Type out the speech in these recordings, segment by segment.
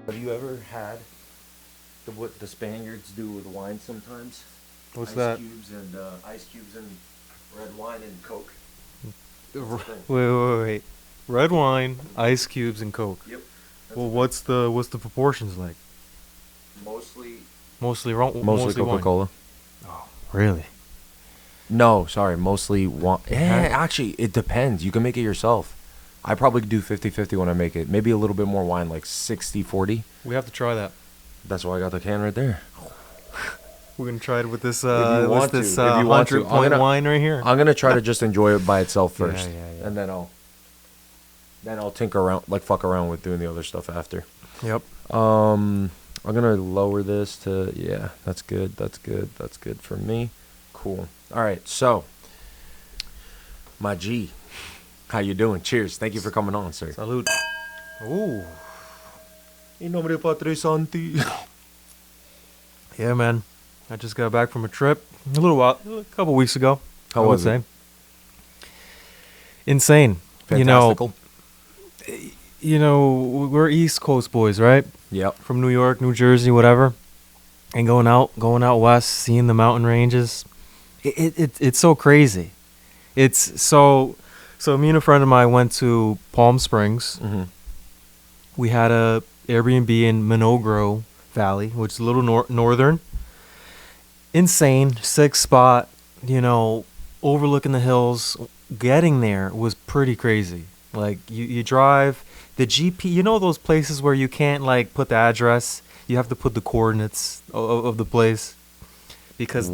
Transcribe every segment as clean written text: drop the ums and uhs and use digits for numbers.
Have you ever had what the Spaniards do with wine sometimes? What's Ice that? cubes and ice cubes and red wine and Coke. That's Wait, a thing. wait. Red wine, ice cubes, and Coke. Yep. That's Well, a thing. what's the proportions like? Mostly. Mostly Coca wine. Cola. Oh, really? No, sorry. Mostly wine. It Yeah, has- actually, it depends. You can make it yourself. I probably do 50-50 when I make it. Maybe a little bit more wine, like 60-40. We have to try that. That's why I got the can right there. We're gonna try it with this. If you want to, if you want to, 100-point wine right here. I'm gonna try to just enjoy it by itself Yeah, first, yeah. and then I'll tinker around, like fuck around with doing the other stuff after. Yep. I'm gonna lower this to That's good. That's good. That's good for me. Cool. All right. So, my G, how you doing? Cheers. Thank you for coming on, sir. Salud. Ooh. In nomine Patri Santi. Yeah, man. I just got back from a trip a couple weeks ago. How I would was it? say. Insane. Fantastical. You know, we're East Coast boys, right? Yep. From New York, New Jersey, whatever. And going out west, seeing the mountain ranges. It's so crazy. It's so me and a friend of mine went to Palm Springs. Mm-hmm. We had a Airbnb in Minogro Valley, which is a little northern. Insane, sick spot, overlooking the hills. Getting there was pretty crazy. Like, you drive, the GP, those places where you can't, like, put the address. You have to put the coordinates of the place. Because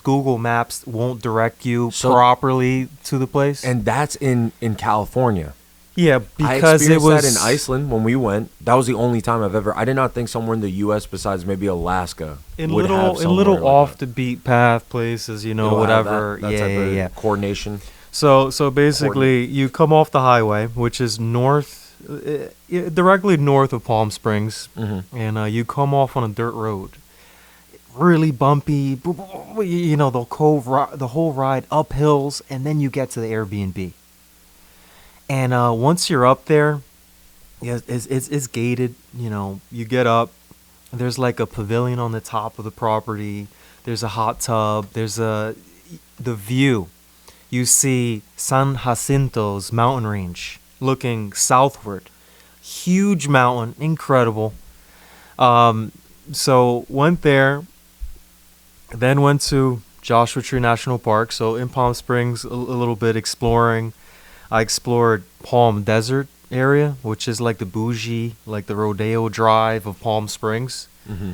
Google Maps won't direct you properly to the place. And that's in California. Yeah, because I experienced that in Iceland when we went. That was the only time I did not think somewhere in the U.S. besides maybe Alaska in would have little like off that. the beat path places, It'll whatever. have that type of coordination. So basically, you come off the highway, which is directly north of Palm Springs, and you come off on a dirt road, really bumpy. The whole ride up hills, and then you get to the Airbnb. And once you're up there, it's gated. You get up. There's like a pavilion on the top of the property. There's a hot tub. There's the view. You see San Jacinto's mountain range looking southward. Huge mountain, incredible. So went there. Then went to Joshua Tree National Park. So in Palm Springs, a little bit exploring. I explored Palm Desert area, which is like the bougie, like the Rodeo Drive of Palm Springs. Mm-hmm.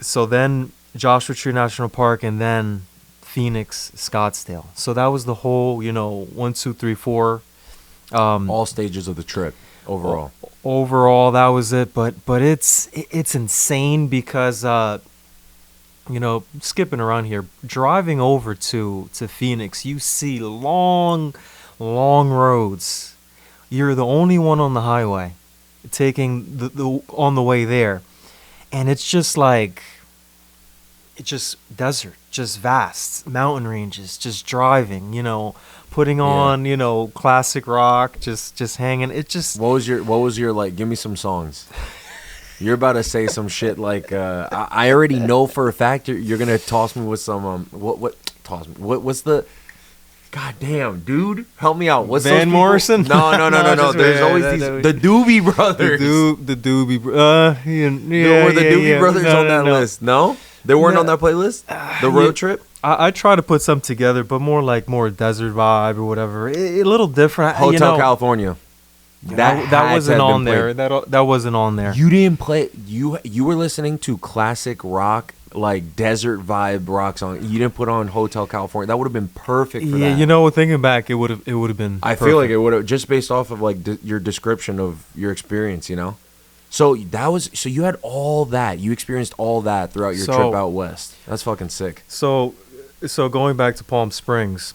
So then Joshua Tree National Park, and then Phoenix, Scottsdale. So that was the whole, 1, 2, 3, 4. All stages of the trip overall. Overall, that was it. But it's insane because, skipping around here, driving over to Phoenix, you see long roads. You're the only one on the highway taking the on the way there, and it's just like desert, just vast mountain ranges, just driving, putting on classic rock, just hanging. It just What was your like, give me some songs. You're about to say some shit like I already know for a fact you're gonna toss me with some what's the God damn, dude, help me out. What's Van those Morrison? No. There's always the Doobie Brothers. the Doobie. Were the Doobie Brothers on that list? No, they weren't on that playlist. The road trip. I try to put some together, but more desert vibe or whatever. A little different. Hotel California. That wasn't on there. That wasn't on there. You didn't play. You were listening to classic rock, like desert vibe rock song. You didn't put on Hotel California. That would have been perfect for that. Thinking back, it would have been. I feel like it would have, just based off of like your description of your experience. So you had all that. You experienced all that throughout your trip out west. That's fucking sick. So going back to Palm Springs.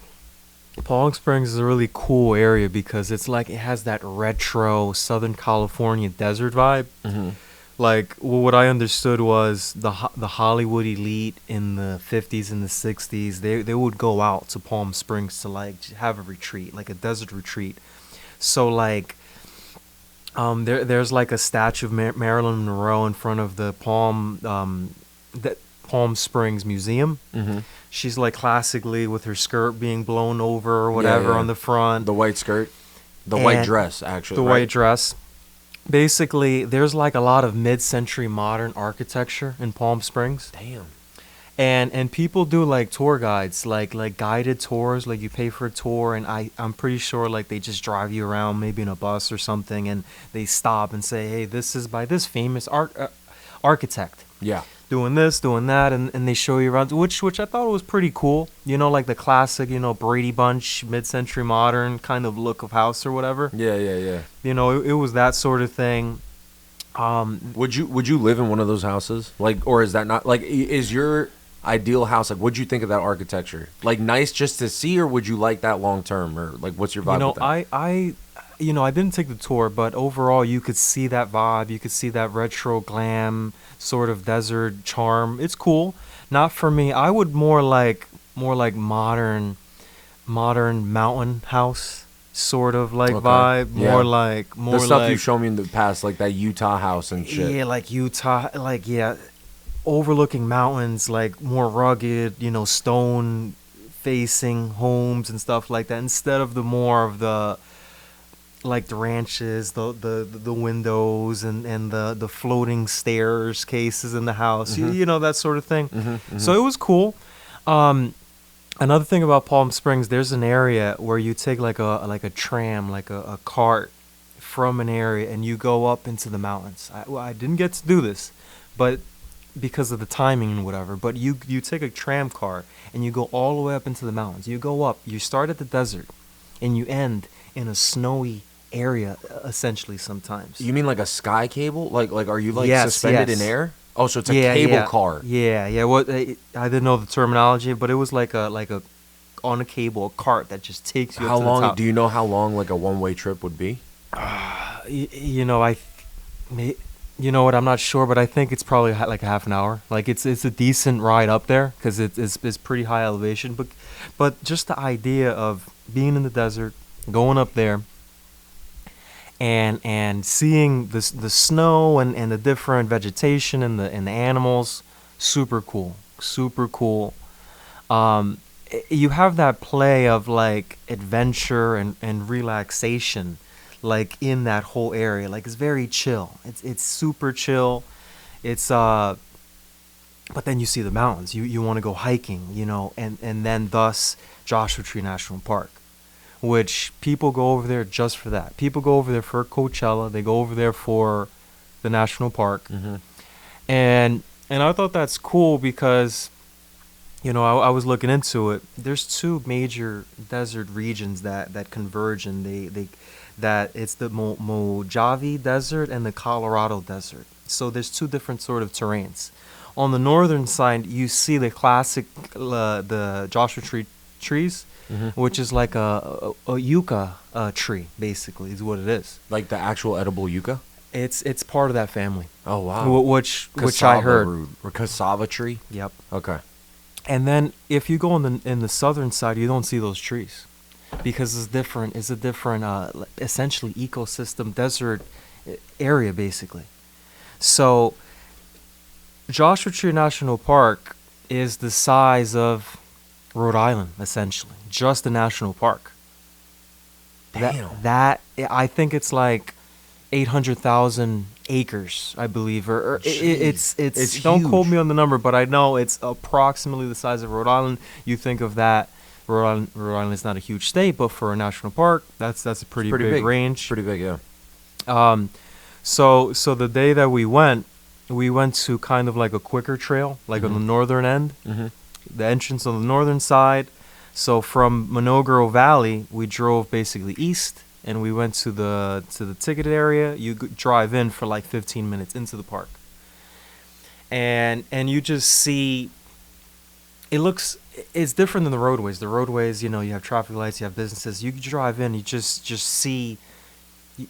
Palm Springs is a really cool area because it's like it has that retro Southern California desert vibe. Mm-hmm. Like, what I understood was the Hollywood elite in the 50s and the 60s, they would go out to Palm Springs to like have a retreat, like a desert retreat. So like There's like a statue of Marilyn Monroe in front of the Palm Springs Museum. Mm-hmm. She's like classically with her skirt being blown over or whatever Yeah. on the front. The white skirt, the white And dress, actually. The right? white dress. Basically, there's like a lot of mid-century modern architecture in Palm Springs. Damn. And people do like tour guides, like guided tours, like you pay for a tour, and I'm pretty sure like they just drive you around maybe in a bus or something, and they stop and say, hey, this is by this famous architect Yeah. doing this, doing that, and they show you around, which I thought was pretty cool. You know, like the classic, Brady Bunch, mid-century modern kind of look of house or whatever. Yeah, yeah, yeah. It was that sort of thing. Would you live in one of those houses? Like, or is that not like is your ideal house like? What'd you think of that architecture? Like, nice just to see, or would you like that long term, or like, what's your vibe with that? I didn't take the tour, but overall, you could see that vibe. You could see that retro glam sort of desert charm. It's cool. Not for me. I would more like modern mountain house sort of like Okay. vibe. Yeah. More The stuff like you've shown me in the past, like that Utah house and shit. yeah, like Utah, like yeah, overlooking mountains, like more rugged, stone facing homes and stuff like that, instead of the more of the like the ranches, the windows and the floating stairs cases in the house, that sort of thing. So it was cool. Another thing about Palm Springs, there's an area where you take like a tram, like a cart from an area, and you go up into the mountains. I didn't get to do this, but because of the timing and whatever. But you take a tram car and you go all the way up into the mountains. You go up. You start at the desert, and you end in a snowy area, essentially. Sometimes. You mean like a sky cable? Like are you like Yes, suspended yes. in air? Oh, so it's a cable car. Yeah. What I didn't know the terminology, but it was like a on a cable, a cart that just takes you. How up to the long? top. Do you know how long like a one-way trip would be? You know what? I'm not sure, but I think it's probably like a half an hour. Like it's a decent ride up there because it's pretty high elevation. But just the idea of being in the desert, going up there, and seeing the snow and the different vegetation and the animals, super cool, super cool. You have that play of like adventure and relaxation, like in that whole area. Like it's very chill. It's super chill. It's but then you see the mountains. You want to go hiking, and then thus Joshua Tree National Park, which people go over there just for that. People go over there for Coachella. They go over there for the national park, and I thought that's cool because, I was looking into it. There's two major desert regions that converge, and that it's the Mojave Desert and the Colorado Desert. So there's two different sort of terrains. On the northern side, you see the classic the Joshua Tree trees, which is like a yucca tree, basically, is what it is. Like the actual edible yucca? It's part of that family. Oh wow. Which I heard. Or cassava tree? Yep. Okay. And then if you go in the southern side, you don't see those trees because it's different. It's a different, essentially ecosystem desert area, basically. So Joshua Tree National Park is the size of Rhode Island, essentially, just a national park. Damn. That I think it's like 800,000 acres, I believe, or it's don't quote huge. me on the number, but I know it's approximately the size of Rhode Island. You think of that, Rhode Island is not a huge state, but for a national park, that's a pretty big range. Pretty big, yeah. So the day that we went to kind of like a quicker trail, like on the northern end, the entrance on the northern side. So from Monongahela Valley, we drove basically east, and we went to the ticketed area. You drive in for like 15 minutes into the park, and you just see. It's different than the roadways. The roadways, you have traffic lights, you have businesses. You drive in, you just see.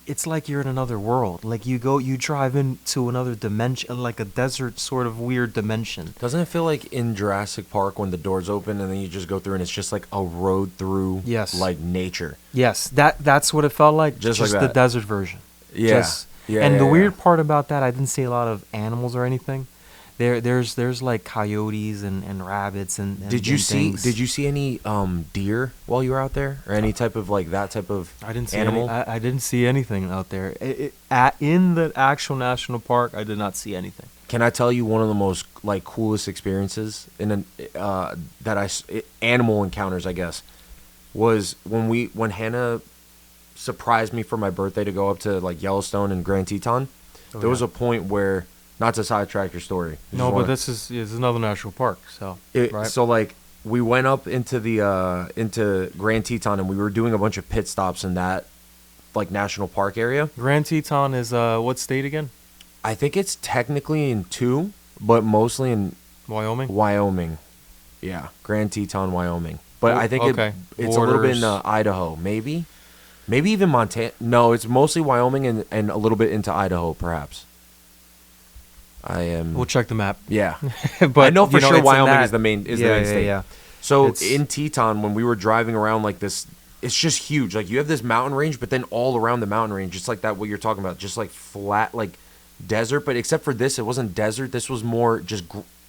It's like you're in another world. Like you drive into another dimension, like a desert sort of weird dimension. Doesn't it feel like in Jurassic Park when the doors open and then you just go through and it's just like a road through Yes. like nature? Yes, that's what it felt like. Just like the that. desert version. Yeah. Yeah, And yeah, the yeah. weird part about that, I didn't see a lot of animals or anything. There's like coyotes and rabbits and Did you and see? things. Did you see any deer while you were out there, or any type of like that type of I didn't see animal? I didn't see anything out there. In the actual national park, I did not see anything. Can I tell you one of the most like coolest experiences in an animal encounters, I guess, was when Hannah surprised me for my birthday to go up to like Yellowstone and Grand Teton. Oh, There was yeah. a point where, not to sidetrack your story. I just No, but wanna- this is another national park. So right. So like we went up into the into Grand Teton and we were doing a bunch of pit stops in that like national park area. Grand Teton is what state again? I think it's technically in 2, but mostly in Wyoming. Wyoming. Yeah, Grand Teton, Wyoming. But Oh, I think okay. it's a little bit in Borders. Idaho, maybe. Maybe even Montana. No, it's mostly Wyoming and a little bit into Idaho, perhaps. I am. We'll check the map. Yeah, But I know for sure it's in Wyoming that- is the main yeah, the main state. Yeah. So It's- in Teton, when we were driving around like this, it's just huge. Like you have this mountain range, but then all around the mountain range, just like that, what you're talking about, just like flat, like desert. But except for this, it wasn't desert. This was more just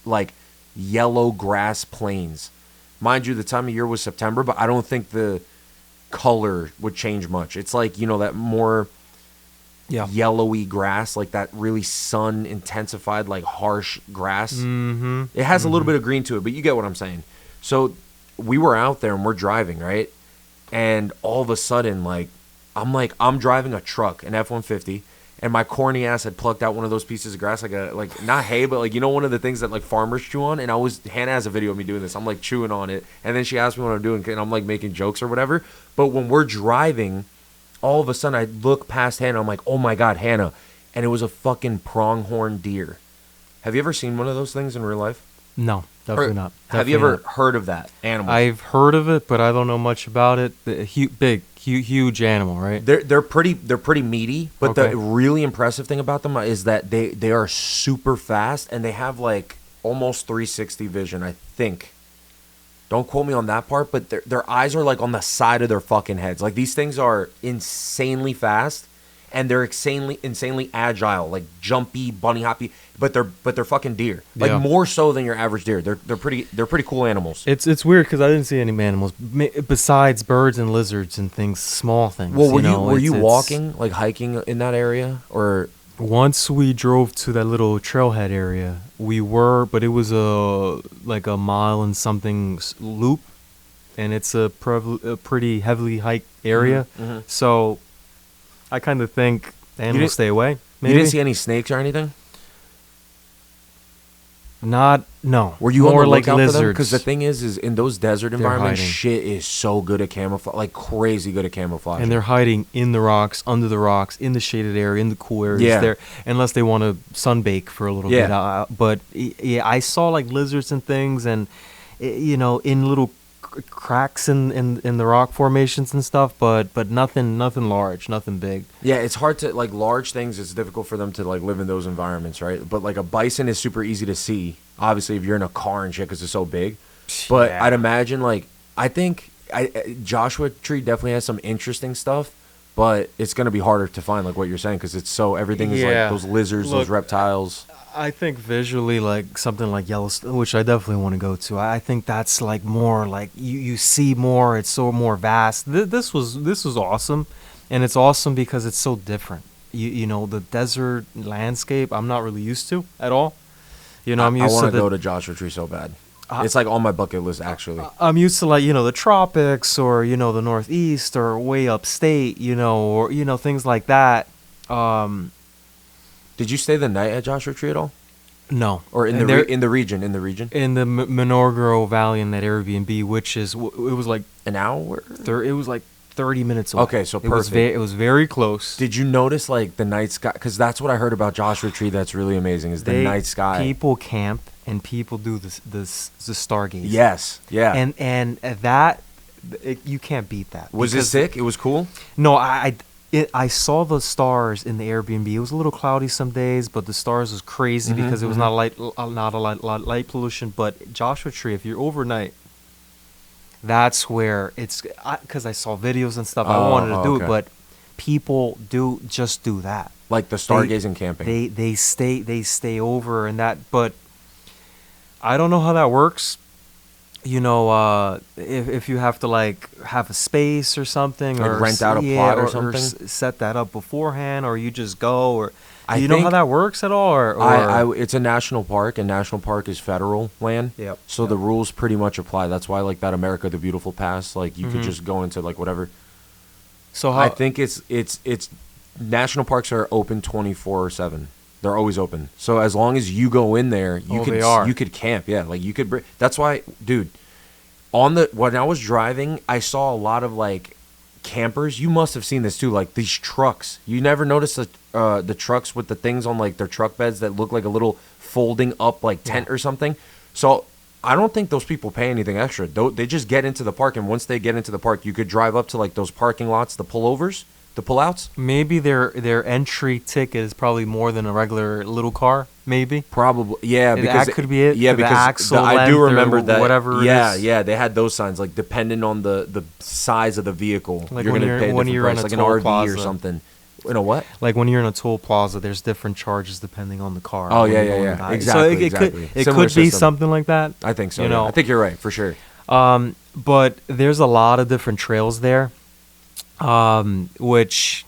like yellow grass plains. Mind you, the time of year was September, but I don't think the color would change much. It's like, you know, that more Yeah. yellowy grass, like that really sun intensified, like harsh grass. Mm-hmm. It has a little bit of green to it, but you get what I'm saying. So we were out there and we're driving, right? And all of a sudden, I'm driving a truck, an F-150, and my corny ass had plucked out one of those pieces of grass, like not hay, but like, you know, one of the things that like farmers chew on. And Hannah has a video of me doing this. I'm like chewing on it, and then she asked me what I'm doing, and I'm like making jokes or whatever. But when we're driving, all of a sudden I look past Hannah. I'm like, oh my God, Hannah. And it was a fucking pronghorn deer. Have you ever seen one of those things in real life? No, definitely Or not. Have you Definitely ever not. heard of that animal? I've heard of it, but I don't know much about it. Huge animal, right? They're pretty meaty, but Okay. the really impressive thing about them is that they are super fast and they have like almost 360 vision, I think. Don't quote me on that part, but their eyes are like on the side of their fucking heads. Like these things are insanely fast and they're insanely agile, like jumpy, bunny hoppy, but they're fucking deer. Like Yeah. more so than your average deer. They're pretty cool animals. It's weird because I didn't see any animals besides birds and lizards and things, small things. Well, were it's- you it's- walking, like hiking in that area, or Once we drove to that little trailhead area, we were, but it was like a mile and something loop, and it's a pretty heavily hiked area. Mhm. So I kind of think animals didn't- stay away. Maybe you didn't see any snakes or anything? no. Were you more on the like lookout for them? lizards? Because the thing is in those desert environments, hiding. shit is so good at camouflage, like crazy good at camouflage. And they're hiding in the rocks, under the rocks, in the shaded area, in the cool areas Yeah. there, unless they want to sunbake for a little Yeah. bit. But yeah, I saw like lizards and things, and you know, in little cracks in the rock formations and stuff. But nothing large, nothing big. Yeah, it's hard to like large things. It's difficult for them to like live in those environments, right? But like a bison is super easy to see. Obviously, if you're in a car and shit, because it's so big. But Yeah. I'd imagine like I think Joshua Tree definitely has some interesting stuff, but it's gonna be harder to find, like what you're saying, because it's so everything is Yeah. like those lizards, those Look, reptiles. I think visually, like something like Yellowstone, which I definitely want to go to. I think that's like more like you see more. It's so more vast. This was awesome, and it's awesome because it's so different. You know, the desert landscape I'm not really used to at all. You know, I'm I used want to to go to Joshua Tree so bad. Uh, It's like on my bucket list, actually. I'm used to, like, you know, the tropics, or you know, the Northeast, or way upstate, you know, or you know, things like that. Did you stay the night at Joshua Tree at all, No, or in And the there- in the region? In the region, in the Menorgro Valley in that Airbnb, which is it was like an hour. it was like 30 minutes away. Okay, so it was perfect. it was very close. Did you notice like the night sky? Because that's what I heard about Joshua Tree. That's really amazing. Is the night sky? People camp and people do the stargaze. Yes. Yeah. and that you can't beat that. Was it because- sick? It was cool. No, I saw the stars in the Airbnb. It was a little cloudy some days, but the stars was crazy Mhm, because it was not a light pollution. But Joshua Tree, if you're overnight, that's where it's because I saw videos and stuff. I Oh, wanted to do okay. it, but people do that. Like the stargazing camping. They stay over and that, but I don't know how that works. You know, if you have to like have a space or something, Like or rent out a plot or something? set that up beforehand, or you just go, or I do you know how think- that works at all? Or It's a national park, and national park is federal land. Yep. So the rules pretty much apply. That's why like that America the Beautiful pass, like you could Mhm. just go into like whatever. So how I think it's national parks are open 24/7. They're always open. So as long as you go in there, they are. you could camp. Yeah, like you could. That's why, dude. When I was driving, I saw a lot of like campers. You must have seen this too. Like these trucks. You never noticed the trucks with the things on like their truck beds that look like a little folding up like tent or something. So I don't think those people pay anything extra. They just get into the park, and once they get into the park, you could drive up to like those parking lots, the pullovers, the pullouts. maybe their entry ticket is probably more than a regular little car, maybe. Probably, yeah. That Because could be it, Yeah, to the because axle I do length or remember that. whatever it Yeah, is. yeah. They had those signs, like depending on the size of the vehicle, Like you're when gonna you're- pay a when different you're in price, a like an toll RV or plaza. something. In a what? Like when you're in a toll plaza, there's different charges depending on the car. Oh, when yeah, you're yeah, going yeah. by. Exactly, So it exactly. could Similar be system. something like that. I think so. You Yeah. know. I think you're right for sure. But there's a lot of different trails there, which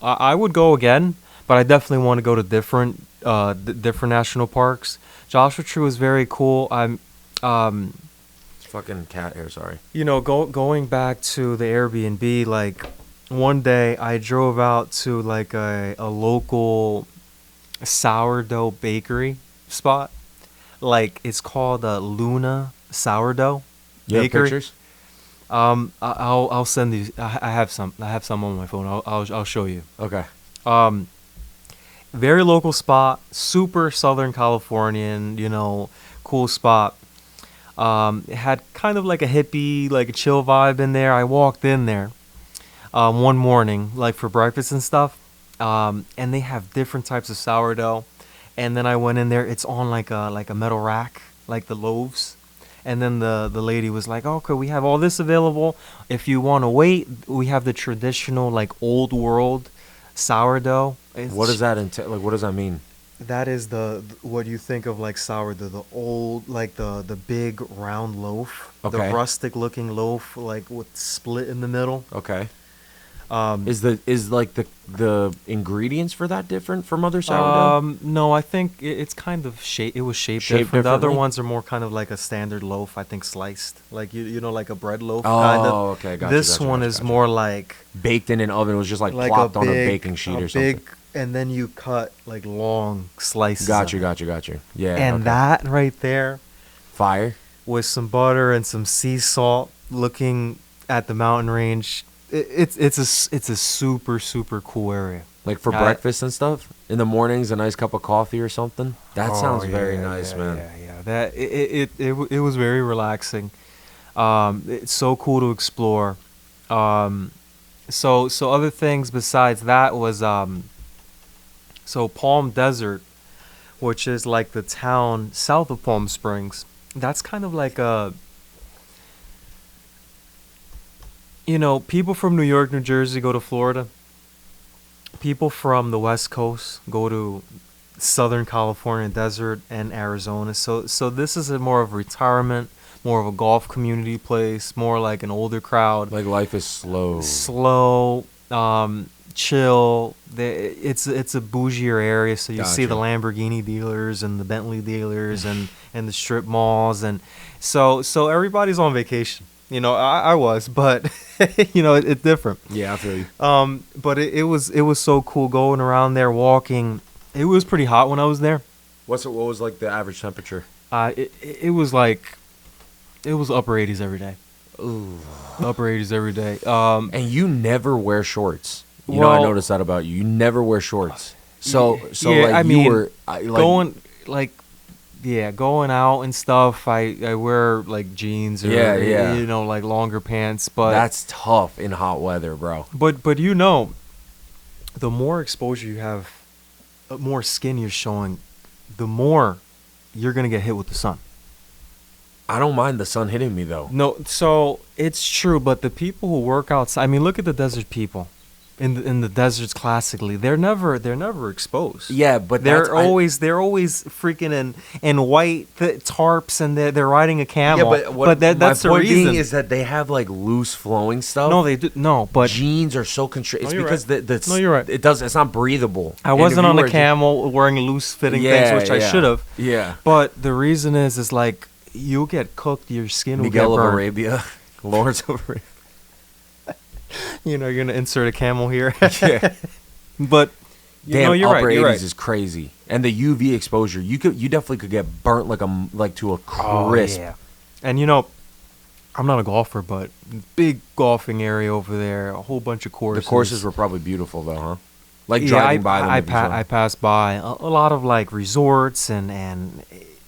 I would go again. But I definitely want to go to different national parks. Joshua Tree was very cool. It's fucking cat hair. Sorry. You know, going back to the Airbnb, like one day I drove out to like a local sourdough bakery spot. Like it's called Luna Sourdough You have Bakery. pictures? I'll send these. I have some on my phone. I'll show you. Okay. Very local spot, super Southern Californian, you know, cool spot. It had kind of like a hippie, like a chill vibe in there. I walked in there one morning, like for breakfast and stuff, and they have different types of sourdough. And then I went in there. It's on like a metal rack, like the loaves. And then the lady was like, "Okay, we have all this available. If you want to wait, we have the traditional like old world sourdough." What does that entail? Like, what does that mean? That is what you think of like sourdough, the old, like the big round loaf, the Okay. rustic looking loaf, like with split in the middle. Okay. Is like the ingredients for that different from other sourdough? No, I think it's kind of shaped. It was shaped, Shaped different. The other differently? ones are more kind of like a standard loaf. I think sliced, like you know, like a bread loaf. Oh, kind of. okay, gotcha, This gotcha, one gotcha, is gotcha. more like Baked in an oven, it was just like, like plopped a on a big, baking sheet or something. and then you cut like long slices. Got of you, it. got you, got you. Yeah. And okay. that right there, Fire. with some butter and some sea salt, looking at the mountain range, it's a super cool area. Like for I- breakfast and stuff? In the mornings, a nice cup of coffee or something? That Oh, sounds yeah, very yeah, nice, yeah, man. Yeah. That it was very relaxing. It's so cool to explore. So other things besides that was so Palm Desert, which is like the town south of Palm Springs. That's kind of like a, you know, people from New York, New Jersey go to Florida. People from the West Coast go to Southern California desert and Arizona. So this is a more of a retirement, more of a golf community place, more like an older crowd. Like life is slow. Slow, chill. It's a bougier area, so you see the Gotcha. Lamborghini dealers and the Bentley dealers and the strip malls, and so everybody's on vacation. You know, I was, but you know, it's different. Yeah, I feel you. But it was so cool going around there, walking. It was pretty hot when I was there. What was like the average temperature? It was like, it was upper 80s every day. Ooh. Upper 80s every day. And you never wear shorts. You know, I Well- noticed that about you. You never wear shorts. So Yeah, like I you mean, were going out and stuff. I wear like jeans or Yeah. you know, like longer pants. But that's tough in hot weather, bro. but you know, the more exposure you have, more skin you're showing, the more you're gonna get hit with the sun. I don't mind the sun hitting me though. No, so it's true, but the people who work outside, I mean, look at the desert people. in the deserts classically, they're never exposed. Yeah, but They're always freaking in white tarps, and they're riding a camel. Yeah, but that's my the point reason. being is that they have like loose flowing stuff. No, they do no, but jeans are so constricted. It's you're because right. No, you're right. It's not breathable. I And wasn't if on you a camel wearing loose fitting things, which I should have. Yeah. But the reason is like you'll get cooked, your skin will Miguel get of burned. Arabia, Lawrence of Arabia. You know, you're gonna insert a camel here. Yeah. But Damn, no, you're upper right. 80s You're right. is crazy, and the UV exposure, you definitely could get burnt like to a crisp. Oh, yeah. And you know, I'm not a golfer, but big golfing area over there, a whole bunch of courses. The courses were probably beautiful though, huh? Like Yeah, driving by them. I passed by a lot of like resorts and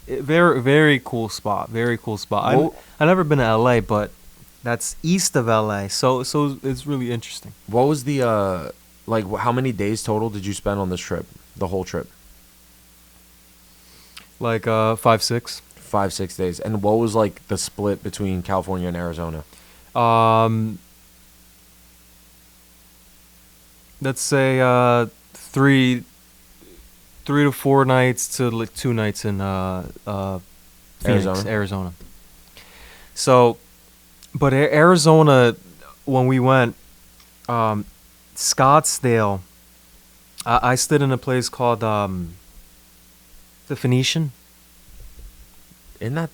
very very cool spot. Very cool spot. Well- I've never been to LA, but that's east of LA, so it's really interesting. What was the like? How many days total did you spend on this trip? The whole trip? Like 5-6. 5-6 days. And what was like the split between California and Arizona? Let's say 3 to 4 nights to like 2 nights in Phoenix, Arizona. So, but Arizona, when we went, Scottsdale, I stayed in a place called the Phoenician. Isn't that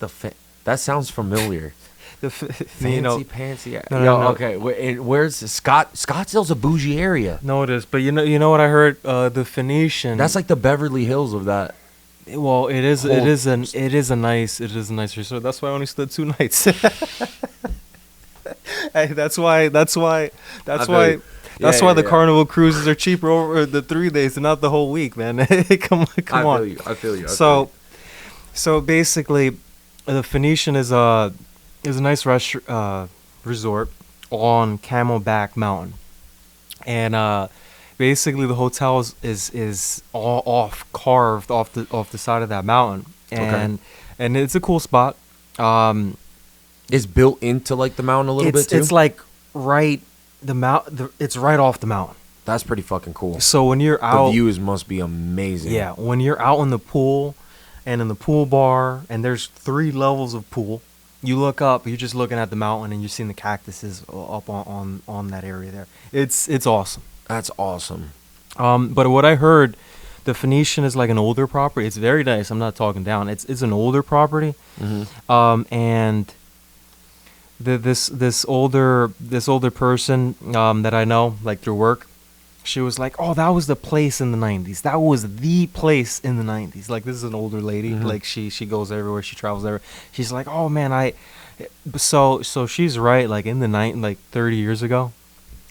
that sounds familiar? Fancy You know, pantsy. No. Okay. Where's Scottsdale's a bougie area. no, it is. But you know what I heard? The Phoenician. That's like the Beverly Hills of that. Well, it is. Whole- It is a nice resort. That's why I only stayed 2 nights. Hey, that's why feel the you. Yeah. Carnival cruises are cheaper over the 3 days and not the whole week, man. Come on. I feel you. So basically, the Phoenician is a nice resort on Camelback Mountain, and basically the hotel is all carved off the side of that mountain, and it's a cool spot. It's built into like the mountain a little bit too. It's like right it's right off the mountain. That's pretty fucking cool. So when you're The out, views must be amazing. yeah, when you're out in the pool and in the pool bar, and there's 3 levels of pool. You look up, you're just looking at the mountain, and you're seeing the cactuses up on that area there. It's awesome. That's awesome. But what I heard, the Phoenician is like an older property. It's very nice. I'm not talking down. It's an older property. Mm-hmm. And this older person that I know, like through work, she was like, "Oh, that was the place in the 90s. That was the place in the 90s." Like, this is an older lady. Mhm. Like, she goes everywhere. She travels everywhere. She's like, "Oh man, so she's right. Like in the 30 years ago,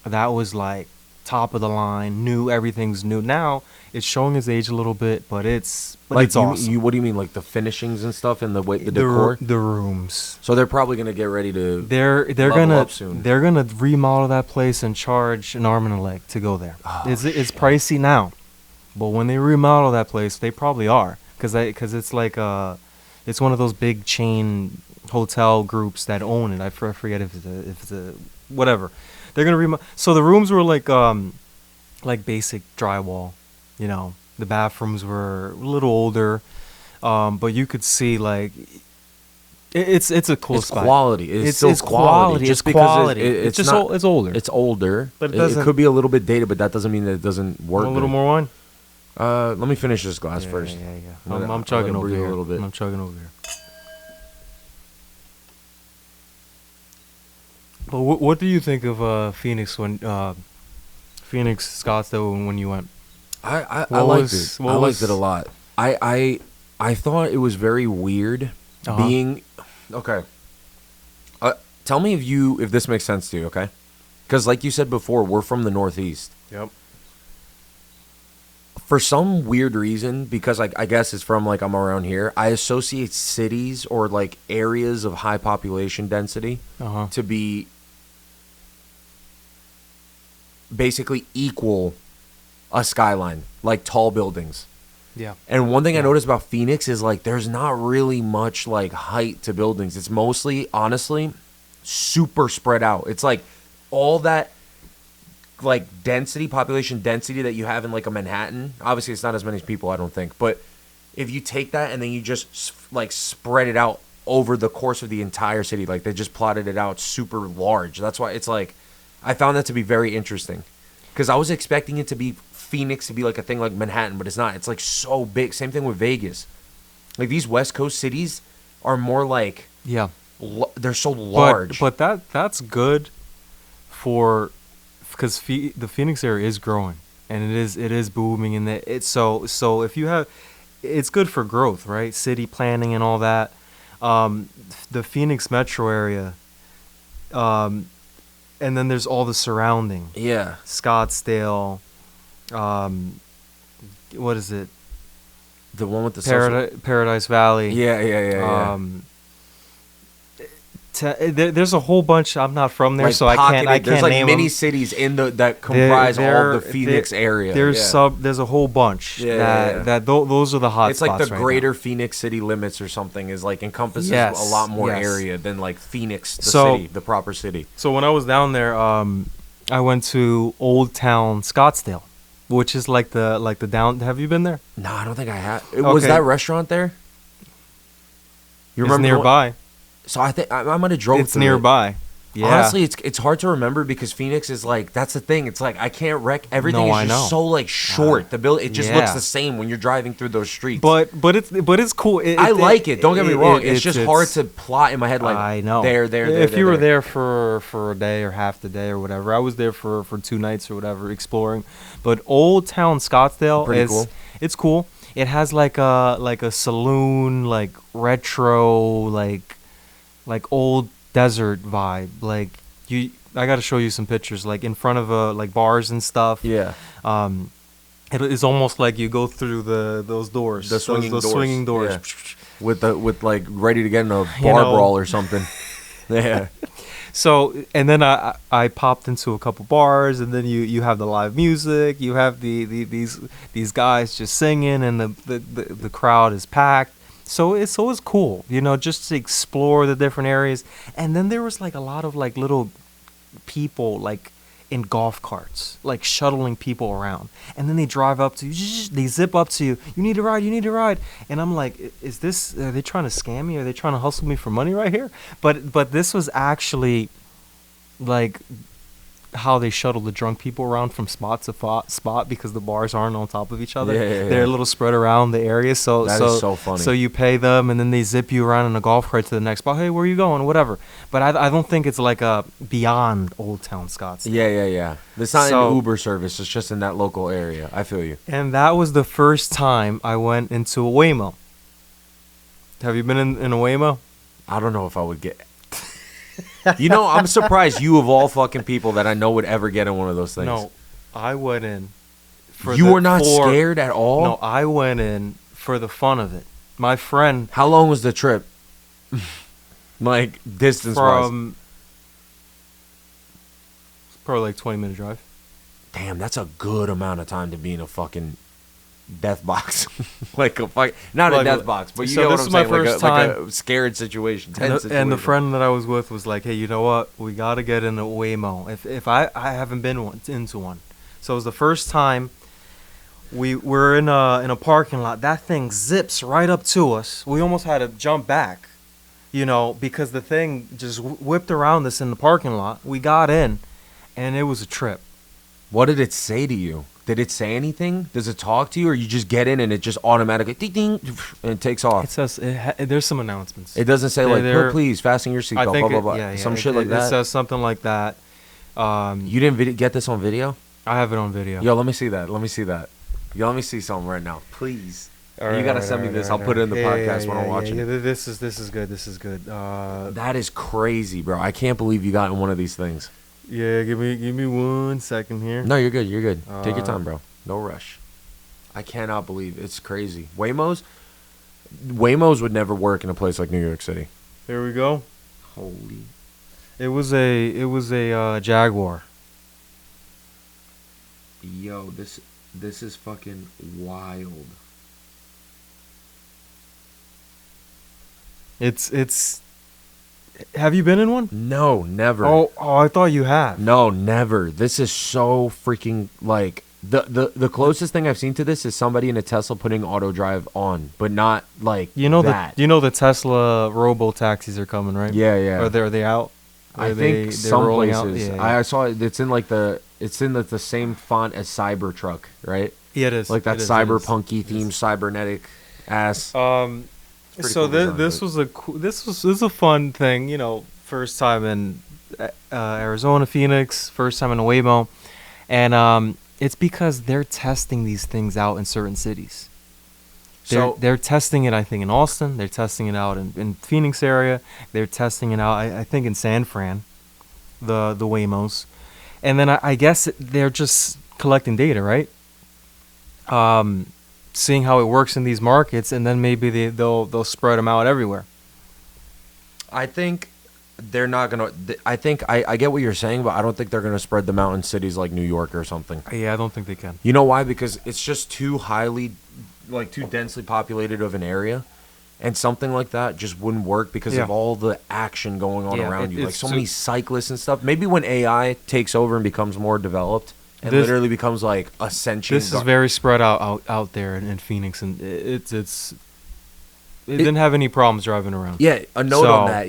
that was like top of the line. New, everything's new. Now it's showing its age a little bit, but it's awesome. What do you mean, like the finishings and stuff and the decor? The rooms. So they're probably gonna get ready to. They're level gonna up soon. they're gonna remodel that place and charge an arm and a leg to go there. Oh, It's pricey now, but when they remodel that place, they probably are because it's like it's one of those big chain hotel groups that own it. I forget if it's a whatever. They're gonna remodel. So the rooms were like basic drywall, you know. The bathrooms were a little older, but you could see like it's a cool It's spot. quality. It's still quality. It's because quality. It's just not, it's older. It's older. But it it doesn't- could be a little bit dated, but that doesn't mean that it doesn't work. Want a little good. more wine. Let me finish this glass first. Yeah. I'm I'm chugging gonna over breathe here. a little bit. I'm chugging over here. But what do you think of Phoenix Phoenix Scottsdale when you went? I What liked was- it. what I liked was- it a lot. I thought it was very weird being okay. Tell me if this makes sense to you, okay? Because like you said before, we're from the Northeast. Yep. For some weird reason, because I guess it's from like I'm around here, I associate cities or like areas of high population density to be basically equal a skyline, like tall buildings. Yeah. And one thing I Yeah. noticed about Phoenix is like there's not really much like height to buildings. It's mostly, honestly, super spread out. It's like all that like population density that you have in like a Manhattan. Obviously, it's not as many people, I don't think. But if you take that and then you just like spread it out over the course of the entire city, like they just plotted it out super large. That's why it's like I found that to be very interesting because I was expecting it to be Phoenix to be like a thing like Manhattan, but it's not. It's like so big. Same thing with Vegas. Like these West Coast cities are more like Yeah. they're so large. But that's good for because the Phoenix area is growing and it is booming and it's so if you have it's good for growth, right? City planning and all that. The Phoenix metro area, and then there's all the surrounding. Yeah. Scottsdale, what is it? The one with the Paradise Valley. Yeah. There's a whole bunch. I'm not from there, like so I can't. There's like name mini them. cities in that comprise all of the Phoenix area. There's a whole bunch. Those are the hot It's spots. like the right greater now. Phoenix city limits or something is like encompasses a lot more area than like Phoenix, the city, the proper city. So when I was down there, I went to Old Town Scottsdale, which is like the down. Have you been there? No, I don't think I have. Was that restaurant there? You remember nearby? So I think I might have drove. It's nearby. Yeah. Honestly, it's hard to remember because Phoenix is like that's the thing. It's like I can't everything is just so like short. The building it just looks the same when you're driving through those streets. But it's cool. I like it. Don't get me wrong. It's just hard to plot in my head. Like I know. There. If you were there for a day or half the day or whatever, I was there for 2 nights or whatever exploring. But Old Town Scottsdale is cool. It's cool. It has like a saloon, like retro, like old desert vibe. Like I got to show you some pictures, like in front of like bars and stuff. Yeah. It is almost like you go through those doors, the swinging doors, yeah. with like ready to get in a bar brawl or something. Yeah. So and then I popped into a couple bars, and then you have the live music, you have these guys just singing, and the crowd is packed. So it's cool, just to explore the different areas. And then there was like a lot of like little people like in golf carts, like shuttling people around. And then they drive up to you, they zip up to you. You need a ride. And I'm like, are they trying to scam me? Are they trying to hustle me for money right here? But this was actually like how they shuttle the drunk people around from spot to spot because the bars aren't on top of each other. Yeah. They're a little spread around the area. So that is so funny. So you pay them, and then they zip you around in a golf cart to the next spot. Hey, where are you going? Whatever. But I don't think it's like a beyond Old Town Scottsdale. Yeah. It's not an Uber service. It's just in that local area. I feel you. And that was the first time I went into a Waymo. Have you been in a Waymo? I don't know if I would get... I'm surprised you of all fucking people that I know would ever get in one of those things. No, I went in. You were not scared at all? No, I went in for the fun of it. My friend... How long was the trip? Like, distance-wise? Probably like 20-minute drive. Damn, that's a good amount of time to be in a fucking death box. Like a fuck, not a death box, but you know what I'm saying? Like a scared situation, tense situation. And the friend that I was with was like, hey, you know what? We got to get in a Waymo. If I haven't been into one. So it was the first time we were in a parking lot. That thing zips right up to us. We almost had to jump back, because the thing just whipped around us in the parking lot. We got in, and it was a trip. What did it say to you? Did it say anything? Does it talk to you, or you just get in and it just automatically ding ding and it takes off? It says there's some announcements. It doesn't say please fasten your seatbelt, blah blah blah. Yeah, some shit like that. It says something like that. You didn't get this on video? I have it on video. Yo, let me see that. Yo, let me see something right now, please. You gotta send me this. I'll put it in the podcast when I'm watching it. This is good. That is crazy, bro. I can't believe you got in one of these things. Yeah, give me 1 second here. No, you're good. Take your time, bro. No rush. I cannot believe it's crazy. Waymos would never work in a place like New York City. Here we go. Holy. It was a Jaguar. Yo, this is fucking wild. Have you been in one? No, never. Oh, I thought you have. No, never. This is so freaking like the closest thing I've seen to this is somebody in a Tesla putting auto drive on, but not like that. The Tesla robo taxis are coming, right? Yeah, yeah. Are they out? I think some rolling places. out? Yeah, I saw it. It's in like the same font as Cybertruck, right? Yeah, it is. Like that It is, cyberpunky it is. themed cybernetic ass. Pretty So cool design, this but- was this was a fun thing, first time in Arizona, Phoenix, first time in Waymo, and it's because they're testing these things out in certain cities. They're testing it, I think, in Austin. They're testing it out in Phoenix area. They're testing it out, I think, in San Fran, the Waymos, and then I guess they're just collecting data, right? Seeing how it works in these markets, and then maybe they'll spread them out everywhere. I think they're not gonna. I think I get what you're saying, but I don't think they're gonna spread them out in cities like New York or something. Yeah, I don't think they can. You know why? Because it's just too too densely populated of an area, and something like that just wouldn't work because of all the action going on around you. Like so many cyclists and stuff. Maybe when AI takes over and becomes more developed, and literally becomes like a sentient. This is very spread out there in Phoenix, and it didn't have any problems driving around. Yeah, a note on that.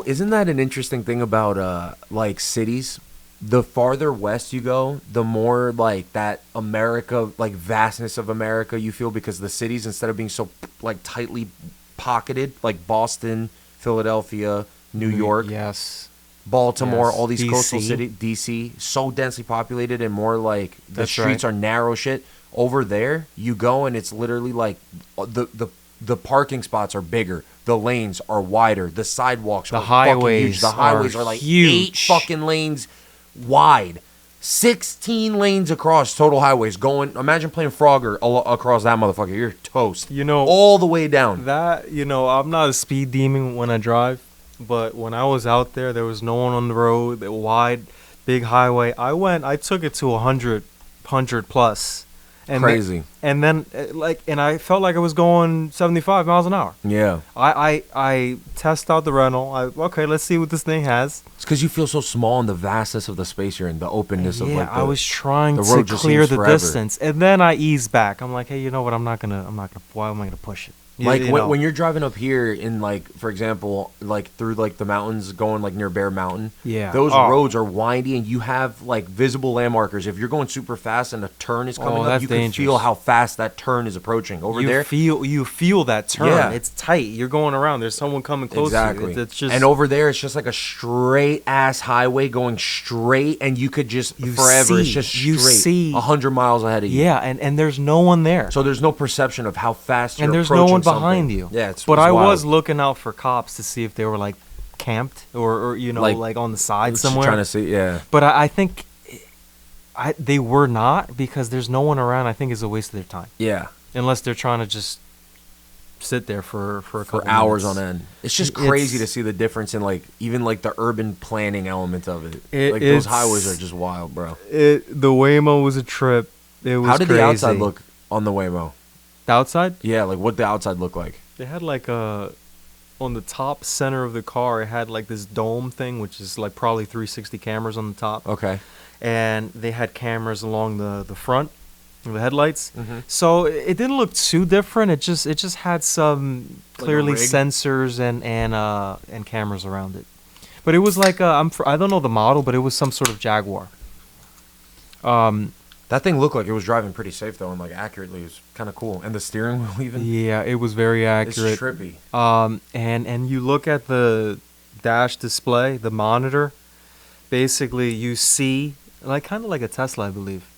Isn't that an interesting thing about like cities? The farther west you go, the more like that America, like vastness of America you feel, because the cities, instead of being so like tightly pocketed, like Boston, Philadelphia, New York, yes, Baltimore, Yes. all these DC. coastal cities, DC, so densely populated and more like the That's streets right. are narrow shit. Over there, you go and it's literally like the parking spots are bigger, the lanes are wider, the sidewalks The are fucking huge. highways The highways are are like huge. 8 fucking lanes wide. 16 lanes across total highways going. Imagine playing Frogger across that motherfucker. You're toast. All the way down. That I'm not a speed demon when I drive, but when I was out there, there was no one on the road. The wide, big highway. I took it to 100 plus. And Crazy. Then I felt like I was going 75 miles an hour. Yeah. I test out the rental. Okay, let's see what this thing has. It's because you feel so small in the vastness of the space you're in, the openness of like. I was trying the to road just clear seems the forever. distance, and then I eased back. I'm like, hey, you know what? I'm not gonna. Why am I gonna push it? Like when you're driving up here in like, for example, like through like the mountains, going like near Bear Mountain. Yeah. Those roads are windy, and you have like visible land markers. If you're going super fast and a turn is coming up, that's you can dangerous. feel how fast that turn is approaching. Over there, you feel that turn. Yeah. It's tight. You're going around. There's someone coming close exactly. to you. It's just, and over there, it's just like a straight ass highway going straight, and you could just forever. It's just straight. You see 100 miles ahead of you. Yeah, and there's no one there. So there's no perception of how fast you're and there's no approaching one behind something. you. Yeah, but it's I wild. was looking out for cops to see if they were like camped or like on the side Just somewhere. trying to see, yeah. But I think they were not, because there's no one around. I think it's a waste of their time. Yeah. Unless they're trying to just sit there for a couple For hours minutes. on end. It's just crazy to see the difference in like even like the urban planning element of it. Like those highways are just wild, bro. The Waymo was a trip. It was How did crazy. the outside look on the Waymo? The outside? Yeah, like what the outside look like. They had like on the top center of the car, it had like this dome thing, which is like probably 360 cameras on the top. Okay. And they had cameras along the front, the headlights. Mm-hmm. So it didn't look too different. It just had some clearly rig? sensors and cameras around it. But it was like I don't know the model, but it was some sort of Jaguar. That thing looked like it was driving pretty safe though, and like accurately. It was kind of cool. And the steering wheel even. Yeah, it was very accurate. It's trippy. And you look at the dash display, the monitor. Basically, you see like kind of like a Tesla, I believe.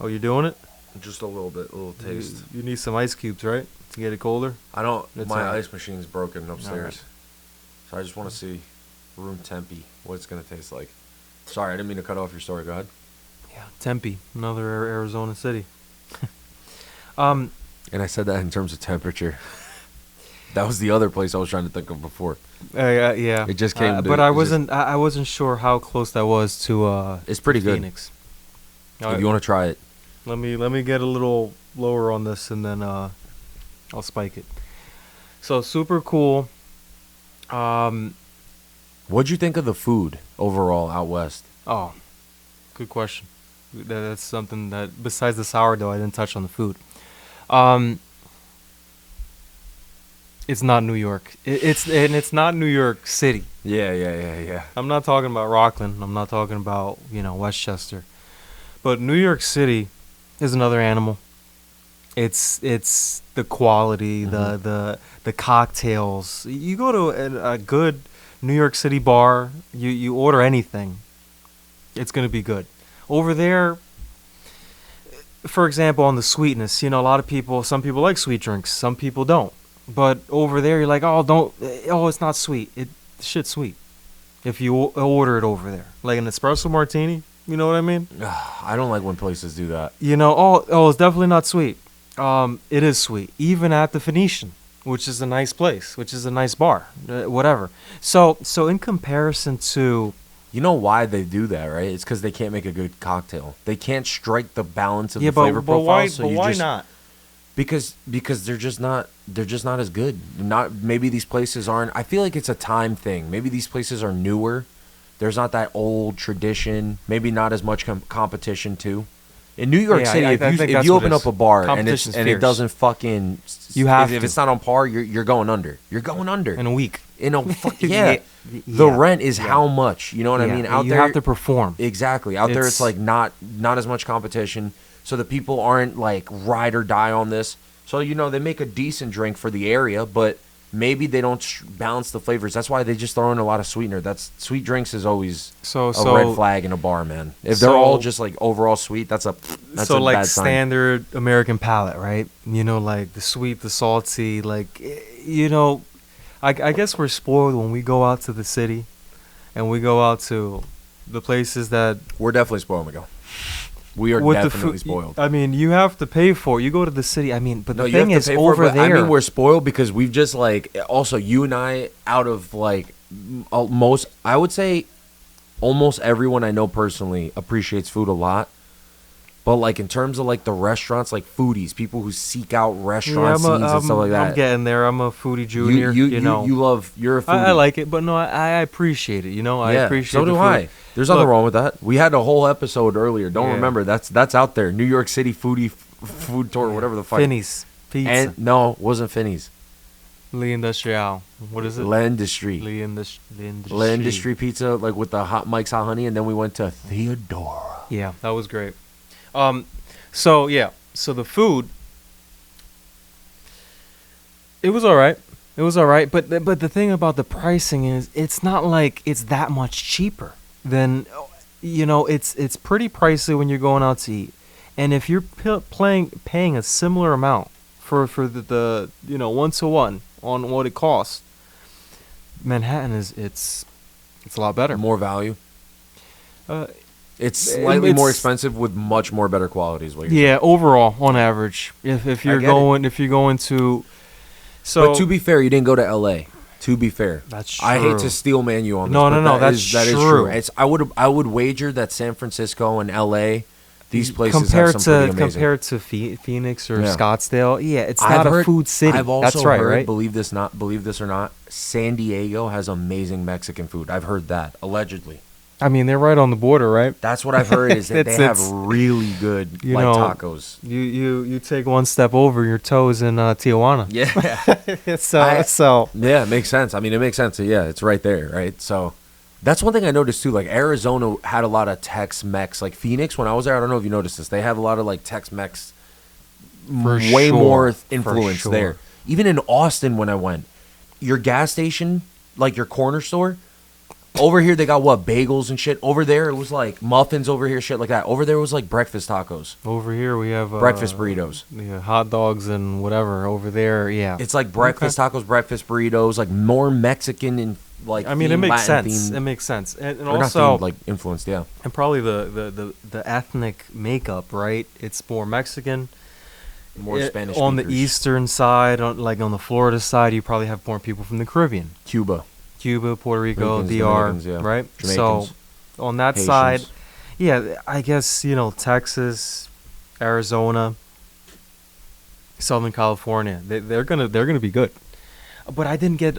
Oh, you're doing it? Just a little bit, a little taste. You need some ice cubes, right, to get it colder? I don't. It's my alright. ice machine's broken upstairs, Alright. so I just want to see room tempi what it's gonna taste like. Sorry, I didn't mean to cut off your story. Go ahead. Yeah, Tempe, another Arizona city. And I said that in terms of temperature. That was the other place I was trying to think of before. Yeah. It just came to- but it I just- wasn't. I wasn't sure how close that was to. It's pretty good. Phoenix. If you want to try it. Let me get a little lower on this, and then I'll spike it. So super cool. Um, What'd you think of the food overall out west? oh, good question. That's something that besides the sourdough, I didn't touch on the food. Um, it's not New York. It's not New York City. Yeah. I'm not talking about Rockland. I'm not talking about Westchester. But New York City is another animal. It's the quality, the cocktails. You go to a good New York City bar, you order anything, it's gonna be good. Over there, for example, on the sweetness, a lot of people, some people like sweet drinks, some people don't. But over there, you're like, oh, it's not sweet. Shit's sweet. If you order it over there, like an espresso martini, you know what I mean? I don't like when places do that. It's definitely not sweet. It is sweet, even at the Phoenician, which is a nice place, which is a nice bar, whatever. So in comparison to, You know why they do that, right? It's because they can't make a good cocktail. They can't strike the balance of the flavor profile. Why? So But you why just, not? Because they're just not as good. Not maybe these places aren't. I feel like it's a time thing. Maybe these places are newer. There's not that old tradition. Maybe not as much competition too. In New York Yeah, City, I think if that's you what open it up is. a bar and Competition's it fierce. doesn't fucking You have if to. it's not on par, you're going under. You're going under. In a week. In a yeah. The Yeah. rent is Yeah. how much? You know what I Yeah, mean? Out you there have to perform. exactly. Out there it's It's- like not as much competition. So the people aren't like ride or die on this. So they make a decent drink for the area, but maybe they don't balance the flavors. That's why they just throw in a lot of sweetener. That's sweet drinks is always So a red flag in a bar, man. If they're all just like overall sweet, that's a like bad sign. standard American palate, right? Like the sweet, the salty, like I guess we're spoiled when we go out to the city, and we go out to the places that We're definitely spoiled, Miguel. We are with the definitely food. spoiled. I mean, you have to pay for it. You go to the city. I mean, but No, the you have thing to is pay for it, over but there. I mean, we're spoiled because we've just like also you and I out of like most. I would say almost everyone I know personally appreciates food a lot. But like in terms of like the restaurants, like foodies, people who seek out restaurant scenes and stuff like that. I'm getting there. I'm a foodie junior. You love. You're a foodie. I like it, but no, I appreciate it. I appreciate. So the do food. I. There's nothing Look, wrong with that. We had a whole episode earlier. Don't Yeah. remember. That's out there. New York City foodie food tour, whatever the fuck. Finney's pizza. And no, it wasn't Finney's. L'Industrial. What is it? L'Industrie. L'Industrie. L'Industrie pizza, like with the hot Mike's Hot Honey, and then we went to Theodora. Yeah, that was great. So the food, it was all right. It was all right, but the thing about the pricing is it's not like it's that much cheaper than, it's pretty pricey when you're going out to eat, and if you're paying a similar amount for the 1-to-1 on what it costs, Manhattan it's a lot better. More value. Uh, It's slightly more it's- expensive with much more better quality. Is what you're Yeah, overall, on average, if you're get going to, so But to be fair, you didn't go to L.A. To be fair, That's I hate true. to steel man you on this. No, but no, that that's is true. It's I would wager that San Francisco and L.A. these places compared have some pretty to amazing. compared to Phoenix or Yeah. Scottsdale, it's I've not a heard- food city. I've also That's right, heard, right? believe this or not, San Diego has amazing Mexican food. I've heard that allegedly. I mean, they're right on the border, right? That's what I've heard is that they have It's- really good you like know, tacos. You take one step over, your toes in Tijuana. Yeah. so Yeah, it makes sense. I mean, it makes sense. Yeah, it's right there, right? So that's one thing I noticed too. Like Arizona had a lot of Tex-Mex. Like Phoenix, when I was there, I don't know if you noticed this. They have a lot of like Tex-Mex, For way sure, more for influence sure. there. Even in Austin, when I went, your gas station, like your corner store, over here they got what bagels and shit. Over there it was like muffins. Over here, shit like that. Over there it was like breakfast tacos, over here we have breakfast burritos. Yeah, hot dogs and whatever. Over there, yeah. It's like breakfast tacos, breakfast burritos, like more Mexican and like. I mean, it themed, makes Latin sense. themed- It makes sense, and or not also themed, like influenced, yeah. and probably the ethnic makeup, right? It's more Mexican. More Spanish on the speakers. eastern side, on the Florida side, you probably have more people from the Caribbean, Cuba, Cuba, Puerto Rico, Ricans, DR, Dominicans, yeah. right? Jamaicans, So on that Haitians. side, yeah, I guess Texas, Arizona, Southern California, they're gonna be good. but I didn't get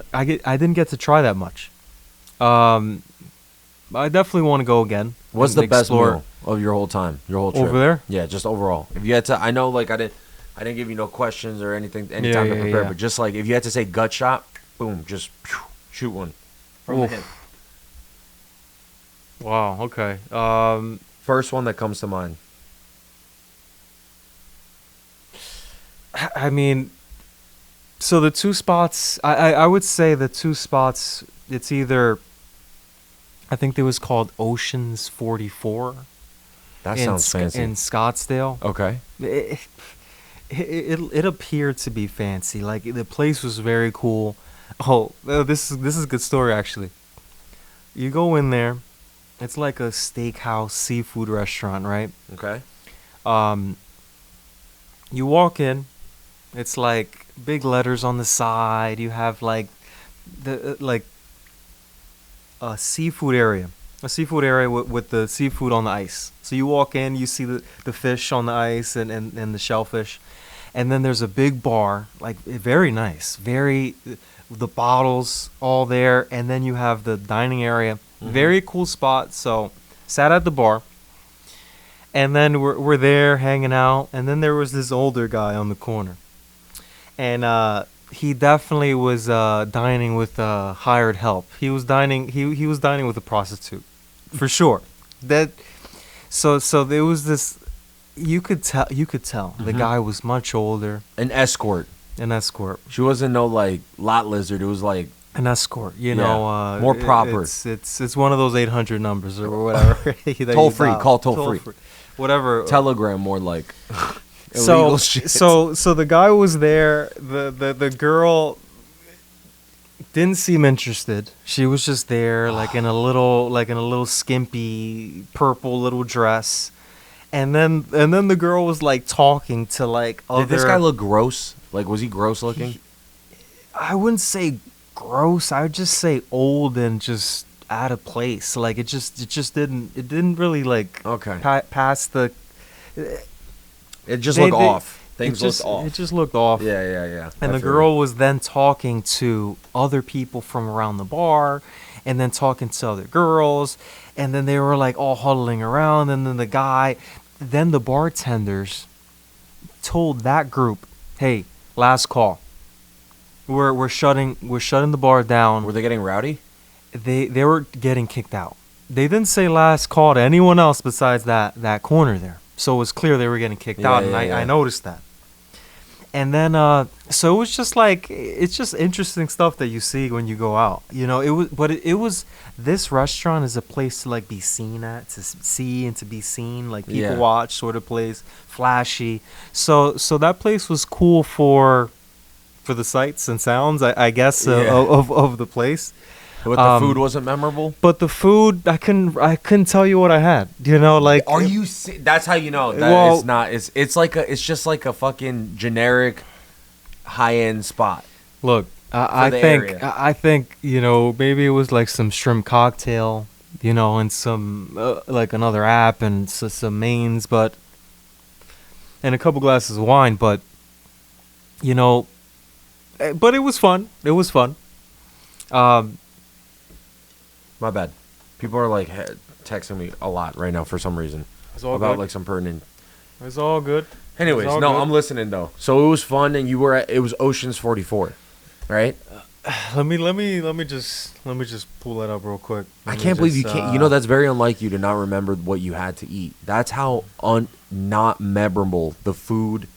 to try that much. Um, I definitely want to go again. What's and the best explore meal of your whole time, your whole trip? over there? Yeah, just overall. If you had to, I know like I didn't give you no questions or anything, any time to prepare. Yeah. But just like if you had to say gut shot, boom, just shoot one from the Oof. hip. Wow. Okay. First one that comes to mind. I mean, so the two spots, I would say the two spots, it's either, I think it was called Oceans 44 That in sounds fancy. in Scottsdale. Okay. It appeared to be fancy. Like the place was very cool. Oh, this is a good story actually. You go in there, it's like a steakhouse seafood restaurant, right? Okay. Um, you walk in, it's like big letters on the side. You have like the like a seafood area, with the seafood on the ice. So you walk in, you see the fish on the ice and the shellfish, and then there's a big bar, like very nice, very the bottles all there, and then you have the dining area, very cool spot. So sat at the bar. And then we're there hanging out, and then there was this older guy on the corner, and he definitely was dining with hired help. He was dining. He was dining with a prostitute, for sure. That so there was this. You could tell. The guy was much older. An escort. An escort. She wasn't no like lot lizard. It was like An escort. You Yeah, know, more proper. It's one of those 800 numbers or whatever. that you Toll free, dial. call toll free. Whatever. Telegram, more like so illegal shit. so the guy was there. The girl didn't seem interested. She was just there, like in a little skimpy purple little dress, and then the girl was like talking to like other. Did this guy look gross? Like, was he gross looking? I wouldn't say gross. I would just say old and just out of place. Like it didn't really like Okay. pass the. It just They- looked they- off. Things it just, looked off. It just looked off. Yeah. And I the feel girl was then talking to other people from around the bar, and then talking to other girls, and then they were like all huddling around, and then the bartenders told that group, "Hey, last call. We're shutting the bar down." Were they getting rowdy? They were getting kicked out. They didn't say last call to anyone else besides that corner there. So it was clear they were getting kicked Yeah, out, and yeah. I noticed that. And then so it was just like it's just interesting stuff that you see when you go out. You know, it was this restaurant is a place to like be seen at, to see and to be seen, like people Yeah. watch sort of place, flashy. So that place was cool for the sights and sounds, I guess, Yeah. of the place. But the food wasn't memorable? But the food, I couldn't tell you what I had. You know, like Are you that's how you know that Well- it's not it's just like a fucking generic high-end spot. Look, I the think area. I think you know maybe it was like some shrimp cocktail, you know, and some like another app and some mains, and a couple glasses of wine, but you know, but it was fun. It was fun. My bad. People are like texting me a lot right now for some reason It's all about good. like some pertinent. It's all good. Anyways, all no, good. I'm listening though. So it was fun, and it was Oceans 44, right? Let me just pull that up real quick. I Let me can't believe you just, can't. You know, that's very unlike you to not remember what you had to eat. That's how not memorable the food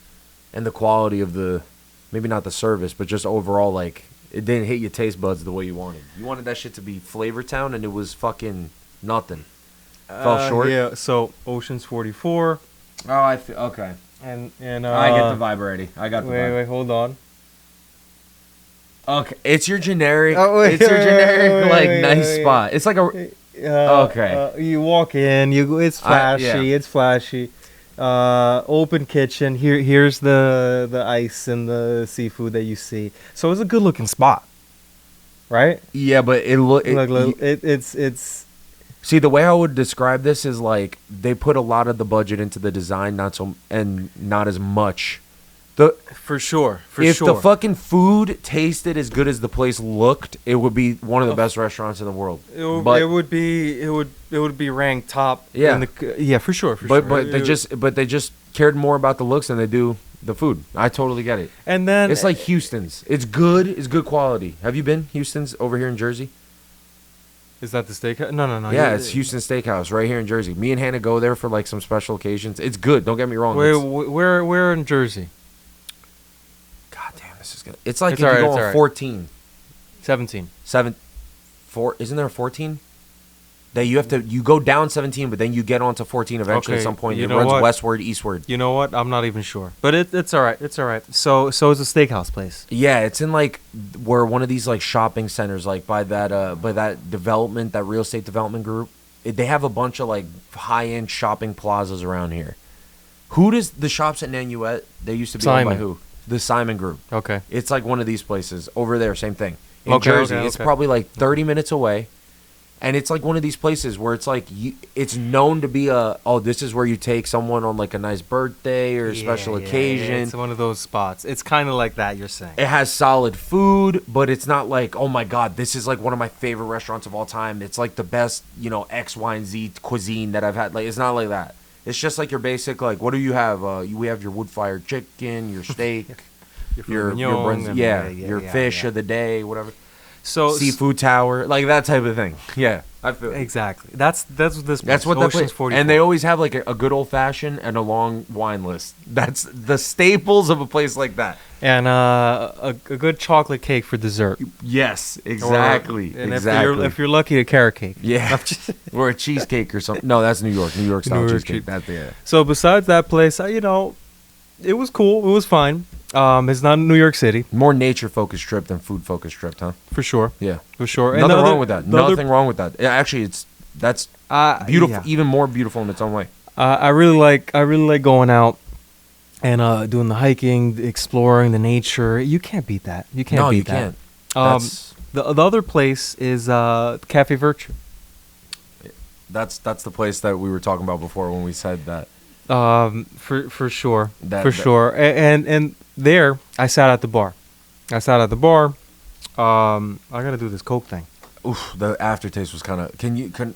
and the quality of the, maybe not the service, but just overall, like, it didn't hit your taste buds the way you wanted. You wanted that shit to be Flavor Town, and it was fucking nothing. Fell short? Yeah. So Oceans 44, Oh, okay. and I get the vibe already. I got the vibe. wait, hold on. Okay, it's your generic. Oh, wait, it's your wait, generic, wait, like wait, nice wait. spot. It's like a. Okay. You walk in. It's flashy. yeah. It's flashy. Open kitchen. Here's the ice and the seafood that you see. So it's a good looking spot, right? Yeah, but it look. It's See, the way I would describe this is like they put a lot of the budget into the design, not as much For sure. If the fucking food tasted as good as the place looked, it would be one of the best restaurants in the world. It would be ranked top. Yeah. Yeah, for sure. For sure. But they just cared more about the looks than they do the food. I totally get it. And then It's like Houston's. It's good. It's good quality. Have you been Houston's over here in Jersey? Is that the steakhouse? No. Yeah, it's Houston Steakhouse right here in Jersey. Me and Hannah go there for like some special occasions. It's good. Don't get me wrong. Where in Jersey? God damn, this is good. It's like It's if you alright, go it's on alright. 14, 17. 4. Isn't there a 14? That you go down 17, but then you get onto 14 eventually Okay, at some point. you It know runs what? westward, eastward. You know what? I'm not even sure. But it's all right. It's all right. So it's a steakhouse place. Yeah, it's in like where one of these like shopping centers, like by that development, that real estate development group. They have a bunch of like high end shopping plazas around here. Who does the shops at Nanuet? They used to be owned by Simon. who? The Simon Group. Okay. It's like one of these places over there. Same thing in Okay, Jersey. okay, It's okay. probably like 30 minutes away. And it's like one of these places where it's like it's known to be this is where you take someone on like a nice birthday or a special occasion. It's one of those spots. It's kind of like that you're saying. It has solid food, but it's not like, oh my God, this is like one of my favorite restaurants of all time. It's like the best, X, Y, and Z cuisine that I've had. Like, it's not like that. It's just like your basic, like, what do you have? We have your wood-fired chicken, your steak, your fish of the day, whatever. So Seafood tower, like that type of thing. Yeah, I feel it. Exactly. That's what this. That's what that place. 44. And they always have like a good old fashioned and a long wine list. That's the staples of a place like that. And a good chocolate cake for dessert. Yes, exactly. And exactly. if you're lucky, a carrot cake. Yeah, or a cheesecake or something. No, that's New York. New York style New York cheesecake. That's yeah. So besides that place, it was cool. It was fine. It's not New York City More nature focused trip than food focused trip, huh? for sure. Yeah, For sure. nothing wrong with that. Nothing wrong with that. Yeah, actually, that's beautiful. Yeah. Even more beautiful in its own way. I really like going out and doing the hiking, the exploring the nature. You can't beat that. You can't No, beat you that. can't. The other place is Cafe Virtue. That's the place that we were talking about before when we said that. For sure. That- Sure. And there I sat at the bar. I gotta do this Coke thing. Oof, the aftertaste was kind of.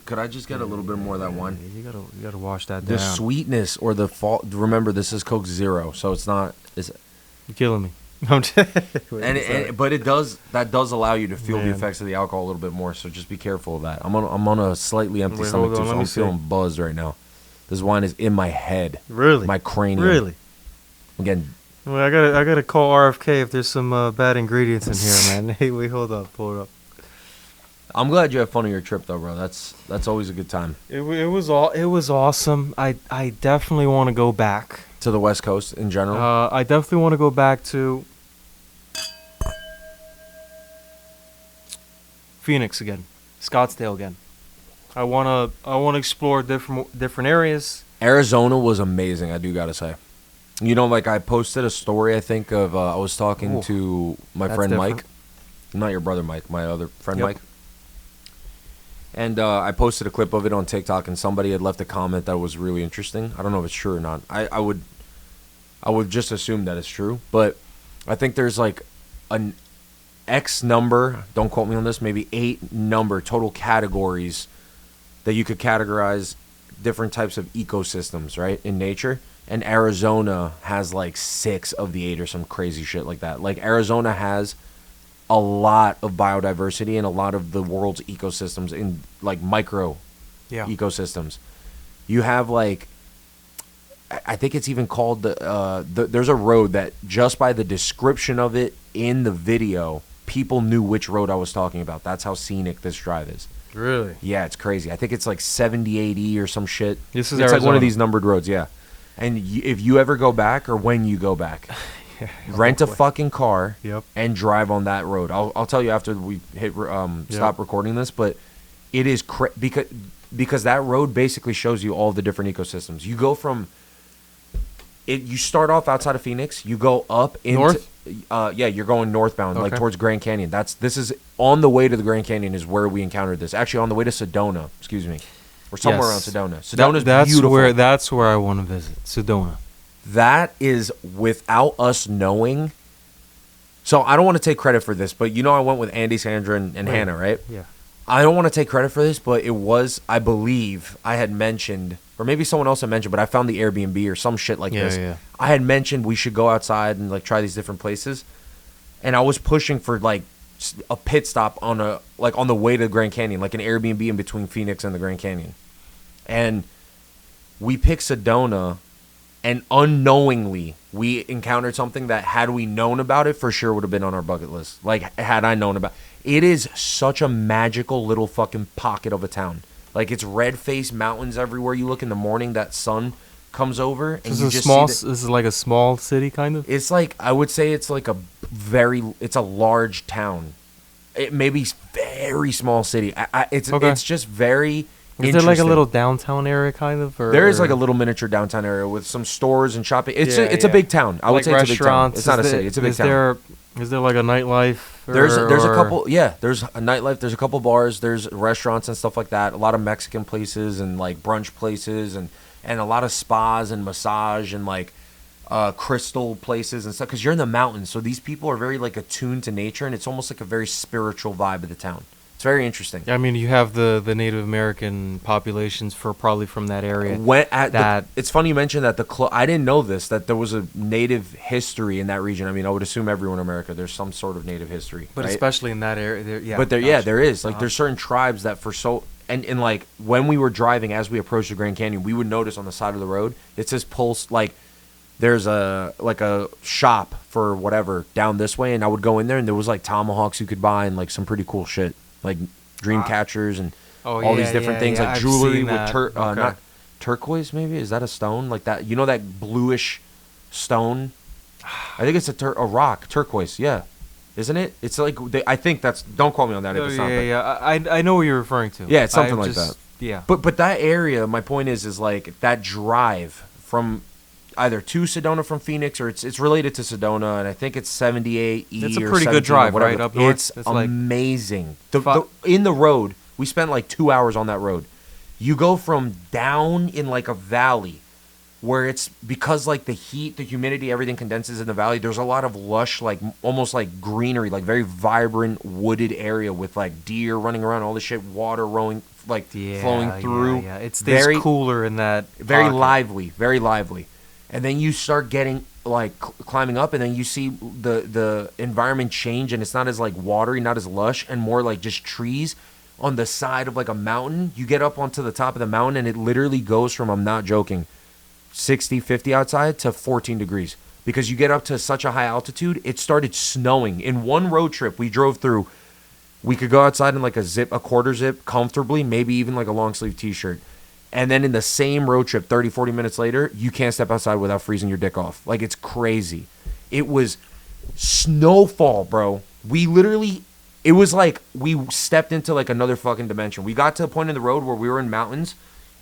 Could I just get a little bit more of that wine? You gotta wash that The down. sweetness or the fault. Remember, this is Coke Zero, so it's not. You're killing me. I'm just- But it does. That does allow you to feel the Man. effects of the alcohol a little bit more. So just be careful of that. I'm on a slightly empty Wait, stomach hold on, too, so let me I'm see. feeling buzzed right now. This wine is in my head, Really? my cranium. Really? Again, Well, I gotta call RFK if there's some bad ingredients in here, man. Hey, wait, hold up. I'm glad you had fun on your trip, though, bro. That's always a good time. It was awesome. I definitely want to go back. To the West Coast in general. I definitely want to go back to Phoenix again, Scottsdale again. I wanna explore different areas. Arizona was amazing, I do gotta say. Like I posted a story, I think, of I was talking Ooh, to my that's friend different. Mike. Not your brother Mike, my other friend Yep. Mike. And I posted a clip of it on TikTok, and somebody had left a comment that was really interesting. I don't know if it's true or not. I would just assume that it's true, but I think there's like an X number, don't quote me on this, maybe 8 number total categories that you could categorize different types of ecosystems, right, in nature. And Arizona has like 6 of the 8 or some crazy shit like that. Like Arizona has a lot of biodiversity and a lot of the world's ecosystems in like micro ecosystems. You have like, I think it's even called there's a road that just by the description of it in the video, people knew which road I was talking about. That's how scenic this drive is. Really? Yeah, it's crazy. I think it's like 7080 or some shit. This is it's like one Arizona. of these numbered roads, yeah. And if you ever go back or when you go back, rent a fucking car Yep. and drive on that road. I'll tell you after we hit stop recording this, but it is because that road basically shows you all the different ecosystems. You go from you start off outside of Phoenix, you go up into North? You're going northbound, like Okay. towards Grand Canyon. This is on the way to the Grand Canyon is where we encountered this. Actually, on the way to Sedona, excuse me, or somewhere around Yes. Sedona. Sedona's that's beautiful. That's where I want to visit. Sedona. That is without us knowing. So I don't want to take credit for this, but I went with Andy, Sandra, and Right. Hannah, right? Yeah. I don't want to take credit for this, but it was, I believe, I had mentioned, or maybe someone else had mentioned, but I found the Airbnb or some shit like this. Yeah. I had mentioned we should go outside and like try these different places, and I was pushing for like a pit stop on the way to the Grand Canyon, like an Airbnb in between Phoenix and the Grand Canyon, and we picked Sedona, and unknowingly we encountered something that had we known about it for sure would have been on our bucket list. Like had I known about it, is such a magical little fucking pocket of a town. Like it's red-faced mountains everywhere you look in the morning. That sun comes over, and you just see this is like a small city kind of. it's like, I would say it's like it's a large town. It may be very small city. It's just very Is there like a interesting. little downtown area kind of? Or, There is like a little miniature downtown area with some stores and shopping. It's a big town. I would like say it's a big town. restaurants? It's not a Is city. there- It's a big town. Is there like a nightlife? There's a or- couple. Yeah, there's a nightlife. There's a couple bars. There's restaurants and stuff like that. A lot of Mexican places and like brunch places and a lot of spas and massage and like crystal places and stuff. Because you're in the mountains, so these people are very like attuned to nature, and it's almost like a very spiritual vibe of the town. It's very interesting. I mean, you have the Native American populations probably from that area. It's funny you mentioned that I didn't know this, that there was a native history in that region. I mean, I would assume everyone in America there's some sort of native history, But right? especially in that area, There is like there's certain tribes that and like when we were driving as we approached the Grand Canyon, we would notice on the side of the road it says Pulse, like there's a shop for whatever down this way, and I would go in there and there was like tomahawks you could buy and like some pretty cool shit, like dream catchers and all these different things, like I've jewelry seen with that. Okay. not turquoise, maybe, is that a stone like that, that bluish stone? I think it's a rock, turquoise, yeah, isn't it? It's like I think that's, don't quote me on that if it's not, but I know what you're referring to. yeah, it's something like that. Yeah. But that area, my point is like that drive from either to Sedona from Phoenix, or it's related to Sedona, and I think it's 78 E. It's a or pretty 17 good or drive, whatever. right, up north? It's It's like amazing. In the road, we spent like 2 hours on that road. You go from down in like a valley where it's, because like the heat, the humidity, everything condenses in the valley. There's a lot of lush, like almost like greenery, like very vibrant wooded area with like deer running around, all this shit, water flowing through. Yeah. It stays cooler in that. Very pocket. lively, very lively. And then you start getting like climbing up, and then you see the environment change, and it's not as like watery, not as lush, and more like just trees on the side of like a mountain. You get up onto the top of the mountain, and it literally goes from, I'm not joking, 60, 50 outside to 14 degrees. Because you get up to such a high altitude, it started snowing. In one road trip we drove through, we could go outside in like a quarter zip comfortably, maybe even like a long sleeve t-shirt. And then in the same road trip, 30, 40 minutes later, you can't step outside without freezing your dick off. Like, it's crazy. It was snowfall, bro. It was like we stepped into like another fucking dimension. We got to a point in the road where we were in mountains,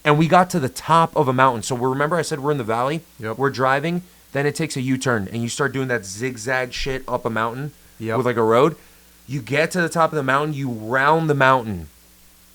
and we got to the top of a mountain. So remember I said we're in the valley? Yep. We're driving, then it takes a U-turn, and you start doing that zigzag shit up a mountain Yep. with like a road. You get to the top of the mountain, you round the mountain,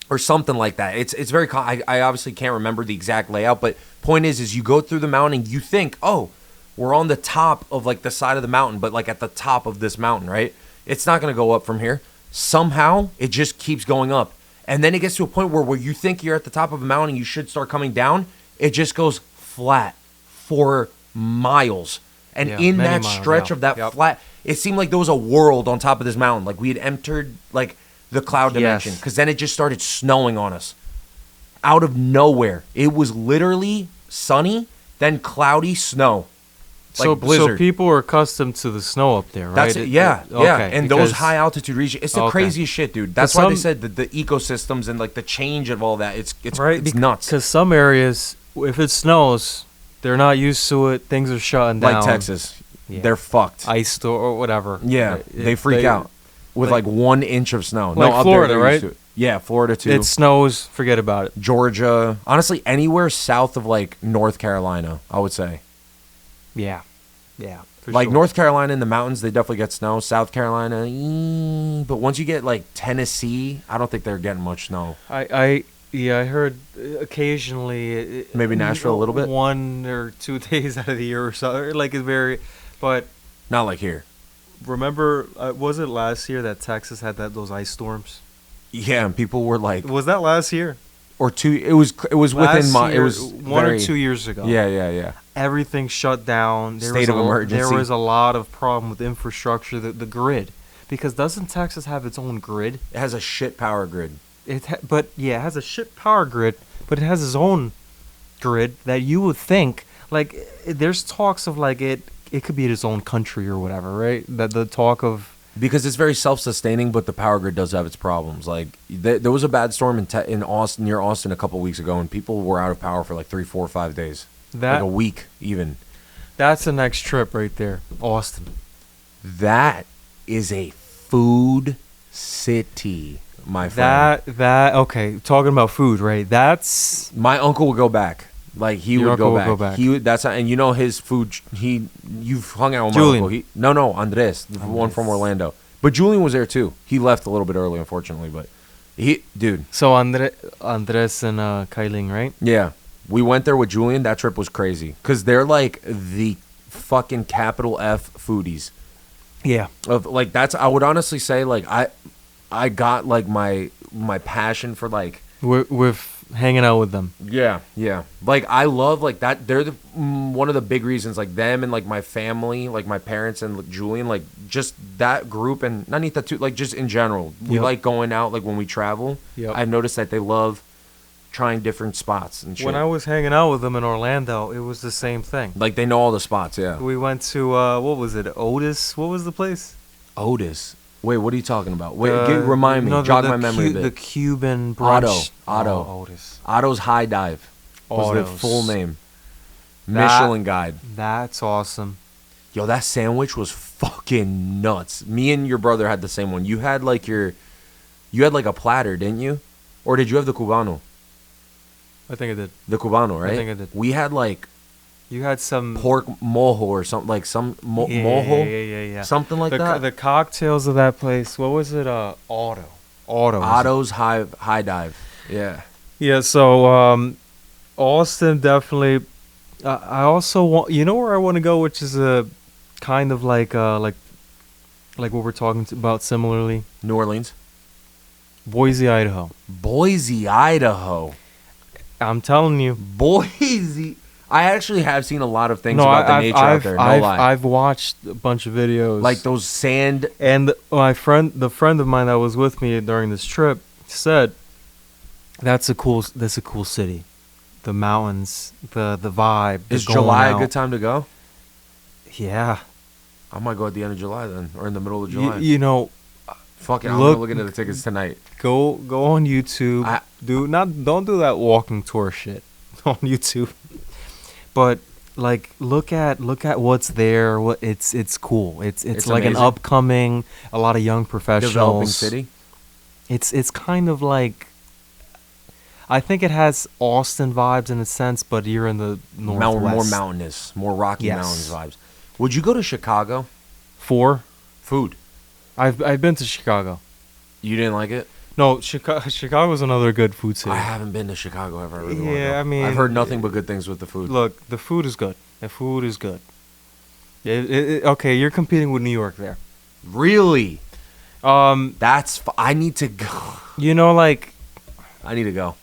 or something like that. It's very. I obviously can't remember the exact layout, but point is you go through the mountain, you think, oh, we're on the top of like the side of the mountain, but like at the top of this mountain, right? It's not gonna go up from here. Somehow it just keeps going up, and then it gets to a point where you think you're at the top of a mountain, you should start coming down. It just goes flat for miles, and in that stretch of that flat, it seemed like there was a world on top of this mountain. Like we had entered like the cloud dimension, because then it just started snowing on us out of nowhere. It was literally sunny, then cloudy, snow, like blizzard. So people are accustomed to the snow up there, right? That's it. Yeah. Okay, And those high altitude regions, it's the craziest shit, dude. That's why they said that the ecosystems and like the change of all that, it's right, it's nuts. Because some areas, if it snows, they're not used to it. Things are shutting down. Like Texas, Yeah. they're fucked. Iced or whatever. Yeah, they freak out with like 1 inch of snow. Like up Florida, there, they're used right? to it. Yeah, Florida too. It snows, forget about it. Georgia, honestly, anywhere south of like North Carolina, I would say. Yeah. For Like sure. North Carolina in the mountains, they definitely get snow. South Carolina, but once you get like Tennessee, I don't think they're getting much snow. Yeah, I heard occasionally. Maybe Nashville a little bit? 1 or 2 days out of the year or so. Like it's very, but Not like here. remember, was it last year that Texas had those ice storms? Yeah, and people were like, Was that last year? or two. It was within Last my. It year, was 1 or 2 years ago. Yeah, yeah, yeah. Everything shut down. There State was of emergency. There was a lot of problem with infrastructure, the grid, because doesn't Texas have its own grid? It has a shit power grid. But yeah, it has a shit power grid, but it has its own grid that you would think like there's talks of like it could be its own country or whatever, right? That the talk of Because it's very self-sustaining, but the power grid does have its problems. Like there was a bad storm in Austin, near Austin, a couple weeks ago, and people were out of power for like 3, 4, 5 days, that. like a week even. That's the next trip right there, Austin. That is a food city, my friend. That okay. Talking about food, right? That's My uncle would go back. Like he Your would uncle go would back. go back. He would, that's how, and you know his food. You've hung out with Julian. my uncle. No, Andres, the one from Orlando. But Julian was there too. He left a little bit early, unfortunately. But dude, so Andres and Kailing, right? yeah, we went there with Julian. That trip was crazy because they're like the fucking capital F foodies. Yeah. Of like that's I would honestly say like I got like my passion for like. With hanging out with them. Yeah. Like I love like that. They're one of the big reasons. Like them and like my family, like my parents and like, Julian, like just that group and not that too. Like just in general, we Yep. like going out. Like when we travel, Yep. I've noticed that they love trying different spots and shit. When I was hanging out with them in Orlando, it was the same thing. like they know all the spots. Yeah. We went to what was it? Otis. What was the place? Otis. Wait, what are you talking about? Wait, remind me. No, Jog my memory a bit. The Cuban brunch. Otto. Oh, Otis. Otto's High Dive was the Otto's. full name. That- Michelin guide. That's awesome. Yo, that sandwich was fucking nuts. Me and your brother had the same one. You had like a platter, didn't you? Or did you have the cubano? I think I did. The cubano, right? I think I did. We had like You had some pork mojo or something, like some yeah, mojo, yeah. something like that. The cocktails of that place. What was it? Otto. Otto's high dive. Yeah. Yeah. So Austin definitely. I also want. You know where I want to go, which is a kind of like what we're talking about similarly. New Orleans. Boise, Idaho. Boise, Idaho. I'm telling you. Boise. I actually have seen a lot of things about the nature out there. No lie. I've watched a bunch of videos. Like those sand. And the friend of mine that was with me during this trip said, that's a cool city. The mountains, the vibe. Is going July out. a good time to go? Yeah. I might go at the end of July then, or in the middle of July. You know, Fuck it, I'm gonna look into the tickets tonight. go on YouTube. Don't do that walking tour shit on YouTube. But like look at what's there. What it's cool. It's like amazing. an upcoming, a lot of young professionals. Developing city. It's kind of like, I think it has Austin vibes in a sense, but you're in the northwest. More mountainous, more Rocky Yes. Mountains vibes. Would you go to Chicago? Food. I've been to Chicago. You didn't like it? No, Chicago's another good food city. I haven't been to Chicago ever. I really wanna Yeah, go. I mean, I've heard nothing but good things with the food. Look, the food is good. Okay, you're competing with New York there. Really? Um, I need to go. you know, like, I need to go.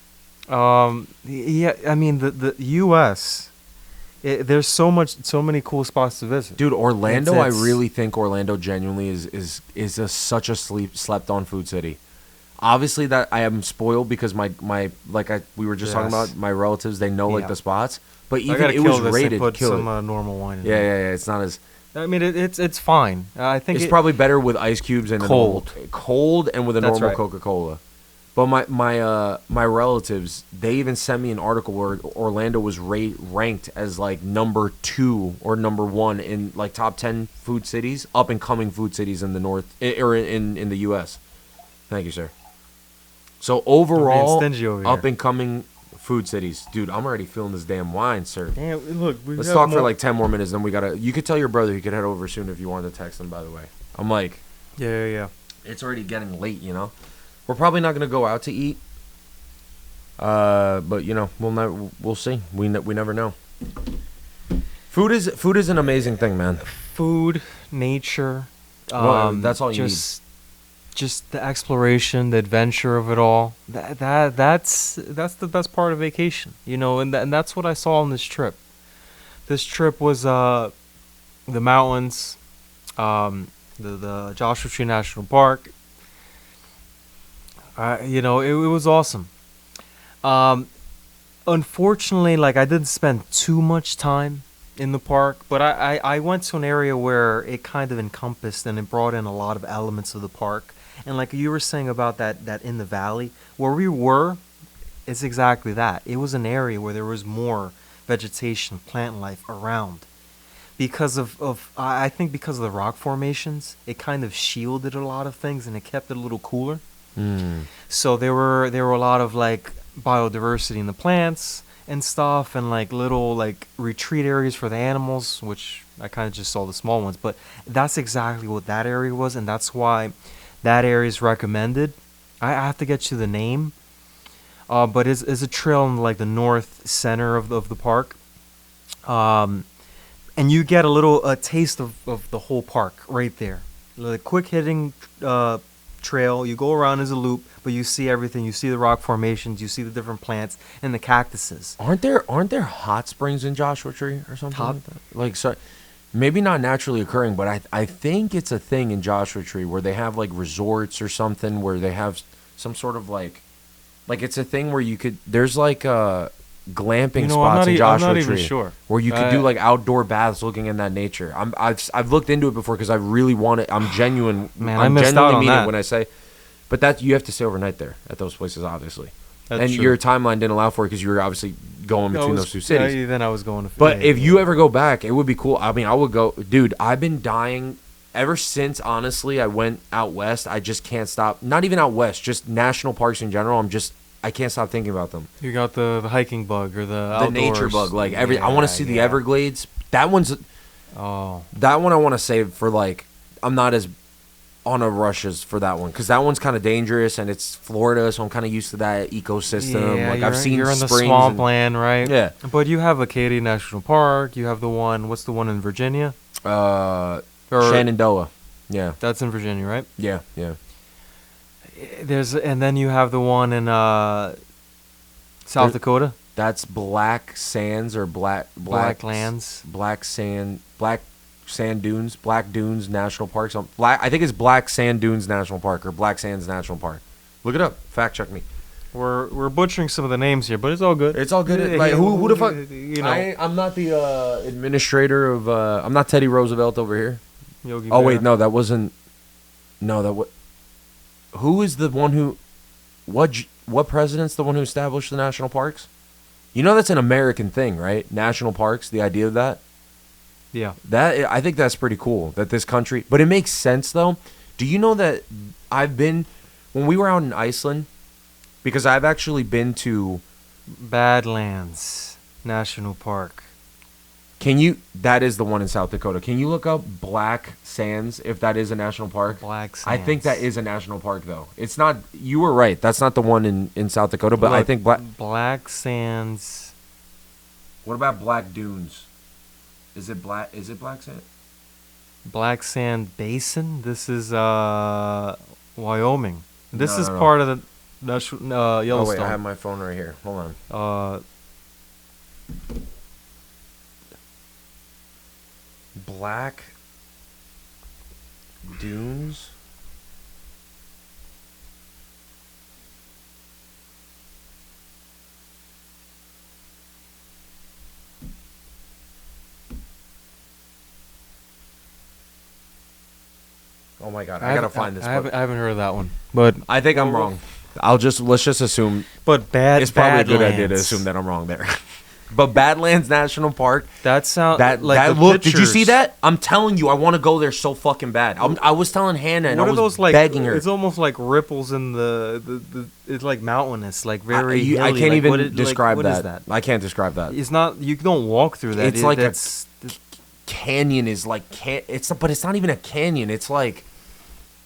yeah. I mean, the U.S. There's so many cool spots to visit. Dude, Orlando, I It's- really think Orlando genuinely is such a slept on food city. Obviously, that I am spoiled because we were just talking Yes. about my relatives. They know like Yeah. the spots, but I even gotta it kill was this rated. and put Kill some it. normal wine in Yeah, there. yeah, yeah. It's not as. I mean, it's fine. I think It's probably better with ice cubes and Cold. cold and with a That's normal right. Coca-Cola. But my relatives, they even sent me an article where Orlando was ranked as like number 2 or number 1 in like top 10 food cities, up and coming food cities in the north or in the U.S. Thank you, sir. So overall, stingy over here. up and coming food cities, dude. I'm already feeling this damn wine, sir. Damn, look, Let's talk for like 10 more minutes, then we gotta. You could tell your brother he could head over soon if you wanted to text him. By the way, I'm like, Yeah. it's already getting late, you know. We're probably not gonna go out to eat. But you know, we'll see. We never know. Food is an amazing thing, man. Food, nature, Well, that's all you just the exploration, the adventure of it all. That's the best part of vacation, you know, and that's what I saw on this trip. This trip was the mountains, the Joshua Tree National Park. You know, it was awesome. Um, Unfortunately, like I didn't spend too much time in the park, but I went to an area where it kind of encompassed and it brought in a lot of elements of the park. And like you were saying about that in the valley, where we were, it's exactly that. It was an area where there was more vegetation, plant life around. Because of I think because of the rock formations, it kind of shielded a lot of things and it kept it a little cooler. need. So there were a lot of like biodiversity in the plants and stuff, and like little like retreat areas for the animals, which I kind of just saw the small ones. But that's exactly what that area was, and that's why that area is recommended. I have to get you the name, but it's a trail in like the north center of the park, and you get a taste of the whole park right there. The quick hitting trail. You go around as a loop, but you see everything. You see the rock formations. You see the different plants and the cactuses. Aren't there hot springs in Joshua Tree or something like that? Like, so maybe not naturally occurring, but I think it's a thing in Joshua Tree where they have like resorts or something where they have some sort of like it's a thing where you could there's like glamping spots in Joshua I'm not Tree even sure. where you could do like outdoor baths looking in that nature. I've looked into it before because I really want it. I'm genuine. Man, I'm I missed genuinely out on mean that. it when I say, but that you have to stay overnight there at those places, obviously. That's and true. your timeline didn't allow for it because you were obviously going between those two cities. Yeah, then I was going to. But if you ever go back, it would be cool. I mean, I would go, dude. I've been dying ever since. Honestly, I went out west. I just can't stop. Not even out west, just national parks in general. I can't stop thinking about them. You got the hiking bug or the The outdoors. nature bug, like I want to see the Everglades. That one Oh, I want to save for like I'm not as on a rush as for that one because that one's kind of dangerous and it's Florida, so I'm kind of used to that ecosystem. yeah, Like I've seen you're in the springs swampland, right? Yeah. But you have Acadia National Park. You have the one. What's the one in Virginia? Or- Shenandoah. Yeah, That's in Virginia, right? yeah. And then you have the one in South Dakota. That's Black Sands or Black Blacklands. Black Sand Dunes, Black Dunes National Park. I think it's Black Sand Dunes National Park or Black Sands National Park. Look it up. Fact check me. We're butchering some of the names here, but it's all good. It's all good. Like who the fuck? You know, I'm not the administrator of. I'm not Teddy Roosevelt over here. Yogi Oh Bear. wait, no, that wasn't. No, that what? Who is the one who? What president's the one who established the national parks? You know that's an American thing, right? National parks. The idea of that. Yeah. That I think that's pretty cool that this country. But it makes sense though. Do you know that I've been when we were out in Iceland? Because I've actually been to. Badlands National Park. That is the one in South Dakota. Can you look up Black Sands if that is a national park? Black I think that Sands. is a national park though. It's not. You were right. That's not the one in South Dakota. But I Look, think Black Sands. What about Black Dunes? Is it Black Sand? Black Sand Basin. This is Wyoming. This is No. part of the Oh Yellowstone. wait, I have my phone right here. Hold on. Black Dunes. Oh my god, I gotta find this. I haven't heard of that one, but I think I'm wrong. Let's just assume But it's probably a good idea to Badlands. assume that I'm wrong there. But Badlands National Park, That sound that like that the look. Did you see pictures. that? I'm telling you, I want to go there so fucking bad. I was telling Hannah, and What I are was those like? begging her. It's almost like ripples in the it's like mountainous, like very. I hilly. can't Like, even what it- like, describe what that. is that? I can't describe that. It's not. You don't walk through that. It's like a that's canyon is like but it's not even a canyon. It's like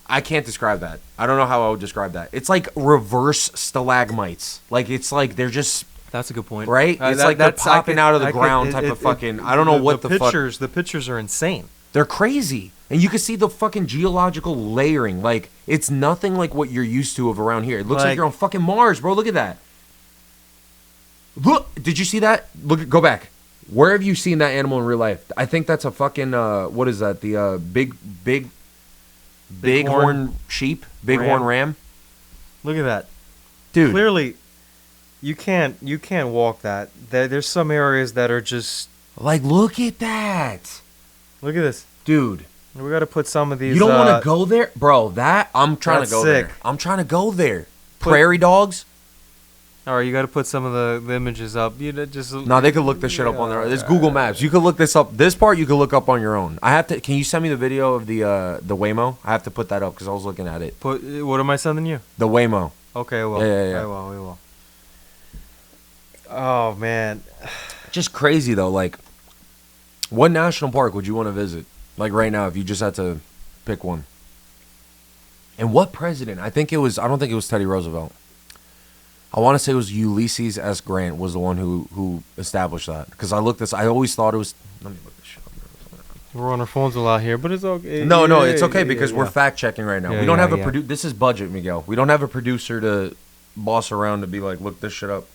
I can't describe that. I don't know how I would describe that. It's like reverse stalagmites. Like it's like they're just That's a good point. right. It's like they're popping out of the ground type of fucking. I don't know what the fuck. The pictures are insane. They're crazy, and you can see the fucking geological layering. Like it's nothing like what you're used to of around here. It looks like you're on fucking Mars, bro. Look at that. Look, did you see that? Look, go back. Where have you seen that animal in real life? I think that's a fucking what is that? The bighorn sheep, bighorn ram. Look at that, dude. Clearly, you can't walk that. There's some areas that are just like, look at that. Look at this, dude. We got to put some of these. You don't want to go there, bro. That I'm trying to go sick. there. I'm trying to go there. Prairie dogs. All right, you got to put some of the images up. You just no, they could look this shit up on their own. There's Google Maps. You could look this up. This part you could look up on your own. I have to. Can you send me the video of the Waymo? I have to put that up because I was looking at it. What am I sending you? The Waymo. Okay, well, yeah. I will. Oh man, just crazy though. Like, what national park would you want to visit? Like right now, if you just had to pick one. And what president? I think it was. I don't think it was Teddy Roosevelt. I want to say it was Ulysses S. Grant was the one who established that. Because I always thought it was. Let me look this shit up. We're on our phones a lot here, but it's okay. No, it's okay because we're fact checking right now. We don't have a producer. This is budget, Miguel. We don't have a producer to boss around to be like, look this shit up.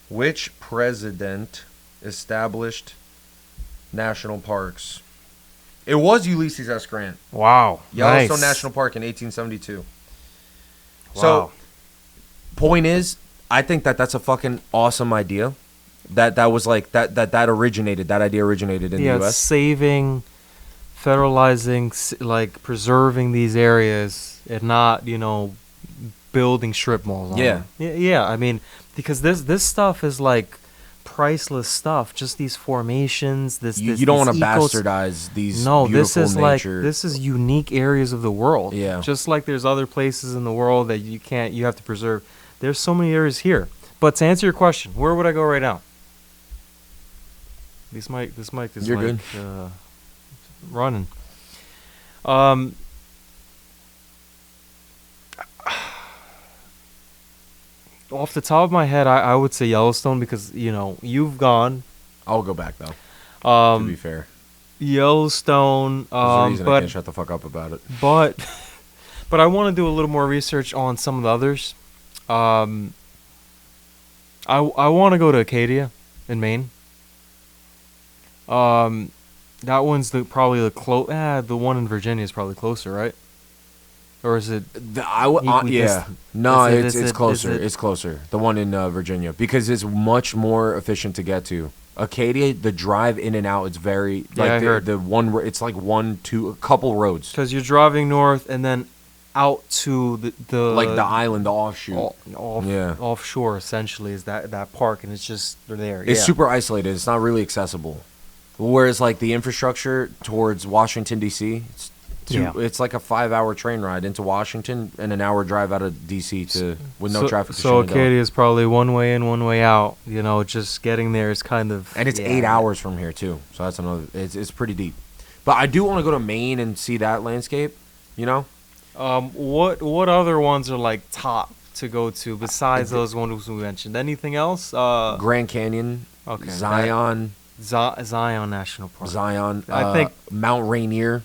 Which president established national parks? It was Ulysses S. Grant. Wow. Yellowstone National Park in 1872. Wow. So, point is, I think that's a fucking awesome idea. That was like that originated. That idea originated in the U.S. Saving, federalizing, like preserving these areas, and not building strip malls. Yeah. I mean, because this stuff is like priceless stuff. Just these formations. You don't want to bastardize these. No, this is nature. this is unique areas of the world. Yeah. Just like there's other places in the world that you have to preserve. There's so many areas here. But to answer your question, where would I go right now? This mic is You're like good. Running. Off the top of my head, I would say Yellowstone because you've gone. I'll go back though. To be fair, Yellowstone. There's a reason I can't shut the fuck up about it. But I want to do a little more research on some of the others. I want to go to Acadia in Maine. That one's probably the the one in Virginia is probably closer, right? Or is it? Yeah. No, it's closer. It's closer. The one in Virginia because it's much more efficient to get to. Acadia, the drive in and out, it's very like I heard. the one. It's like a couple roads. Because you're driving north and then out to the like the island, the offshoot. Offshore essentially is that park, and it's just there. It's super isolated. It's not really accessible. Whereas like the infrastructure towards Washington D.C., it's like a 5-hour train ride into Washington and an hour drive out of D.C. with no traffic. So Acadia is probably one way in, one way out. Just getting there is kind of. And it's 8 hours from here too, so that's another. It's pretty deep. But I do want to go to Maine and see that landscape. What other ones are like top to go to besides those ones we mentioned? Anything else? Grand Canyon. Okay. Zion. Zion National Park. Zion. I think Mount Rainier,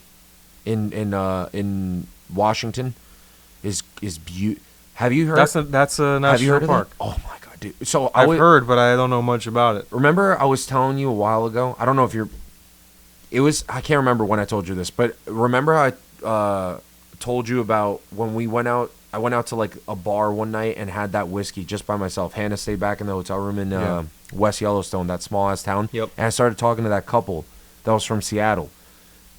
in Washington, is beautiful. Have you heard? That's a national park. Oh my god, dude! So I've heard, but I don't know much about it. Remember, I was telling you a while ago. I don't know if you're. It was. I can't remember when I told you this, but remember I told you about when we went out. I went out to like a bar one night and had that whiskey just by myself. Hannah stayed back in the hotel room in West Yellowstone, that small ass town. Yep. And I started talking to that couple that was from Seattle.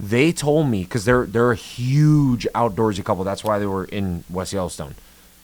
They told me because they're a huge outdoorsy couple. That's why they were in West Yellowstone.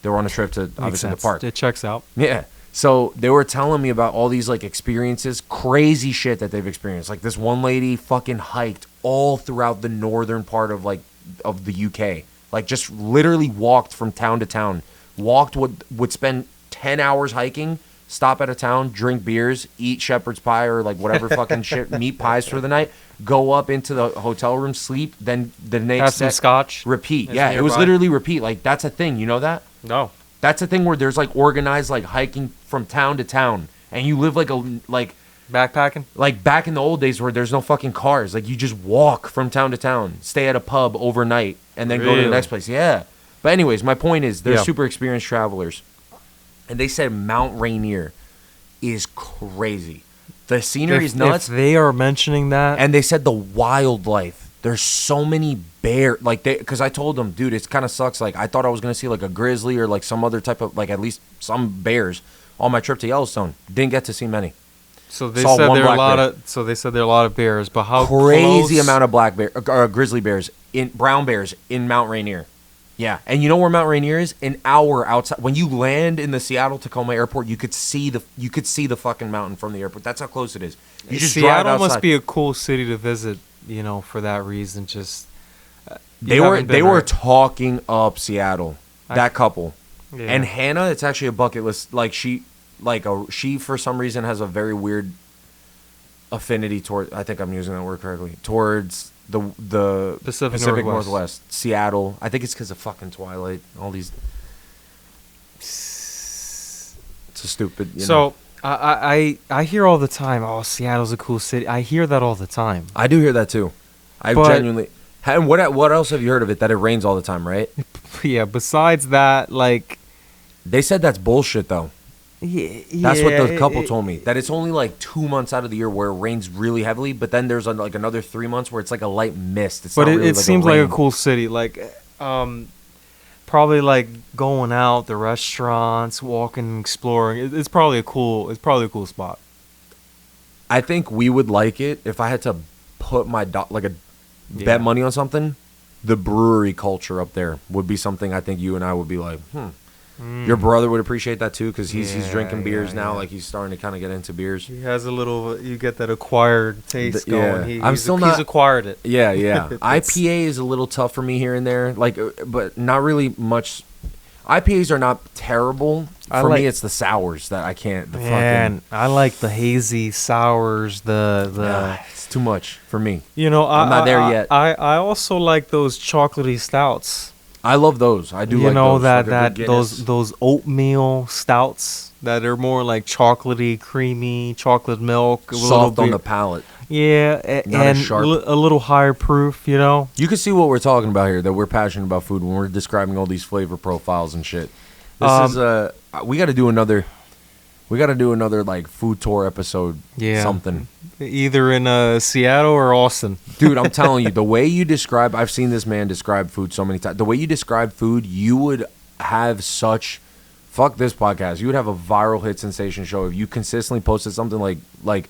They were on a trip to obviously the park. It checks out. Yeah. So they were telling me about all these like experiences, crazy shit that they've experienced. Like this one lady fucking hiked all throughout the northern part of the UK. Like just literally walked from town to town. Would spend 10 hours hiking, stop at a town, drink beers, eat shepherd's pie or like whatever fucking shit, meat pies for the night, go up into the hotel room, sleep, then the Have next some day, scotch. repeat. It's Yeah, it was nearby. literally repeat. Like, that's a thing. You know that? No. That's a thing where there's like organized like hiking from town to town, and you live like Backpacking. back in the old days where there's no fucking cars. Like, you just walk from town to town, stay at a pub overnight, and then go to the Really? next place. Yeah. But anyways, my point is they're Yeah. super experienced travelers. And they said Mount Rainier is crazy. The scenery is nuts. If they are mentioning that, And they said the wildlife. There's so many bear, like because I told them, dude, it kind of sucks. Like, I thought I was gonna see like a grizzly or like some other type of, like, at least some bears on my trip to Yellowstone. Didn't get to see many. so they saw said one there are a black lot bear. of. So they said there are a lot of bears, but how Crazy close- amount of black bear, grizzly bears, in brown bears in Mount Rainier. Yeah, and you know where Mount Rainier is? An hour outside. When you land in the Seattle Tacoma airport, you could see the fucking mountain from the airport. That's how close it is. You just drive Seattle outside. must be a cool city to visit. For that reason, just They you were haven't been, were right? talking up Seattle. That couple. Yeah. And Hannah, it's actually a bucket list. Like, she for some reason has a very weird affinity toward. I think I'm using that word correctly. Towards the Pacific Northwest, Seattle. I think it's because of fucking Twilight. All these. It's a stupid. You know. I hear all the time, oh, Seattle's a cool city. I hear that all the time. I do hear that too. I But- genuinely. And what else have you heard of it? That it rains all the time, right? Yeah, besides that, like, They said that's bullshit though. yeah, That's what the yeah, couple told me. That it's only like 2 months out of the year where it rains really heavily, but then there's like another 3 months where it's like a light mist. It's But not it, really it like seems a like rain. a cool city. Like, probably like going out, the restaurants, walking, exploring. It's probably a cool spot. I think we would like it if I had to put my Yeah. bet money on something. The brewery culture up there would be something I think you and I would be like, Your brother would appreciate that too because he's Yeah, drinking beers yeah, now. yeah. Like, he's starting to kind of get into beers. He has a little. You get that acquired taste Yeah. going. I'm still not- He's acquired it. Yeah, yeah. It's- IPA is a little tough for me here and there, like, but not really much. IPAs are not terrible. I For like- me, it's the sours that I can't. The Man, I like the hazy sours. it's too much for me. I'm not there yet. I also like those chocolatey stouts. I love those. I do You like know those. that Like a good Guinness. those oatmeal stouts that are more like chocolatey, creamy, chocolate milk, a little soft on bit- the palate. Yeah, Not as and sharp. a little higher proof. You can see what we're talking about here. That we're passionate about food when we're describing all these flavor profiles and shit. This is we got to do another. We got to do another like food tour episode. Yeah. Something. Either in Seattle or Austin. Dude, I'm telling you, the way you describe, I've seen this man describe food so many times. The way you describe food, you would have such, fuck this podcast. You would have a viral hit sensation show if you consistently posted something like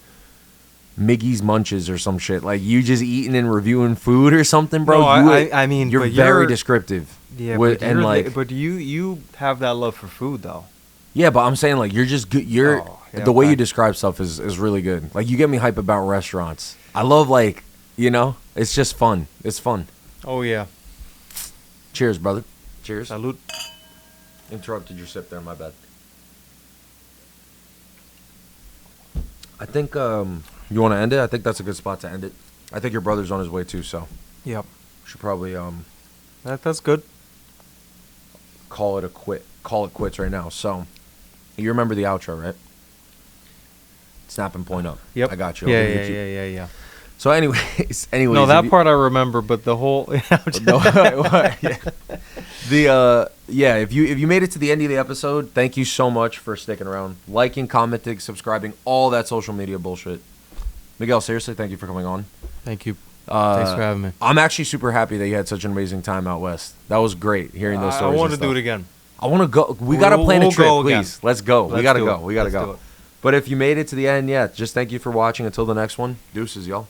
Miggy's Munches or some shit. Like, you just eating and reviewing food or something, bro. No, You would- I mean, you're but very you're- descriptive. Yeah, With- but and you're like, but you have that love for food though. yeah, but I'm saying, like, you're just good. Oh, yeah, the way okay. you describe stuff is really good. Like, you get me hype about restaurants. I love, like, it's just fun. It's fun. Oh yeah. Cheers, brother. Cheers. Salud. Interrupted your sip there, my bad. I think you want to end it? I think that's a good spot to end it. I think your brother's on his way too, so Yep. should probably That's good. call it quits right now. So, you remember the outro, right? Snap and point up. Yep. I got you. I'll Yeah, give you yeah, a cue. yeah. So anyways, No, if that you- part I remember, but the whole. No, yeah. If you made it to the end of the episode, thank you so much for sticking around, liking, commenting, subscribing, all that social media bullshit. Miguel, seriously, thank you for coming on. Thank you. Thanks for having me. I'm actually super happy that you had such an amazing time out west. That was great hearing those I stories. want to and do stuff. it again. I want to go. We got to plan a We'll trip, go again. please. Let's go. We Let's got to do go. it. We got to Let's do go. it. But if you made it to the end, yeah, just thank you for watching. Until the next one, deuces, y'all.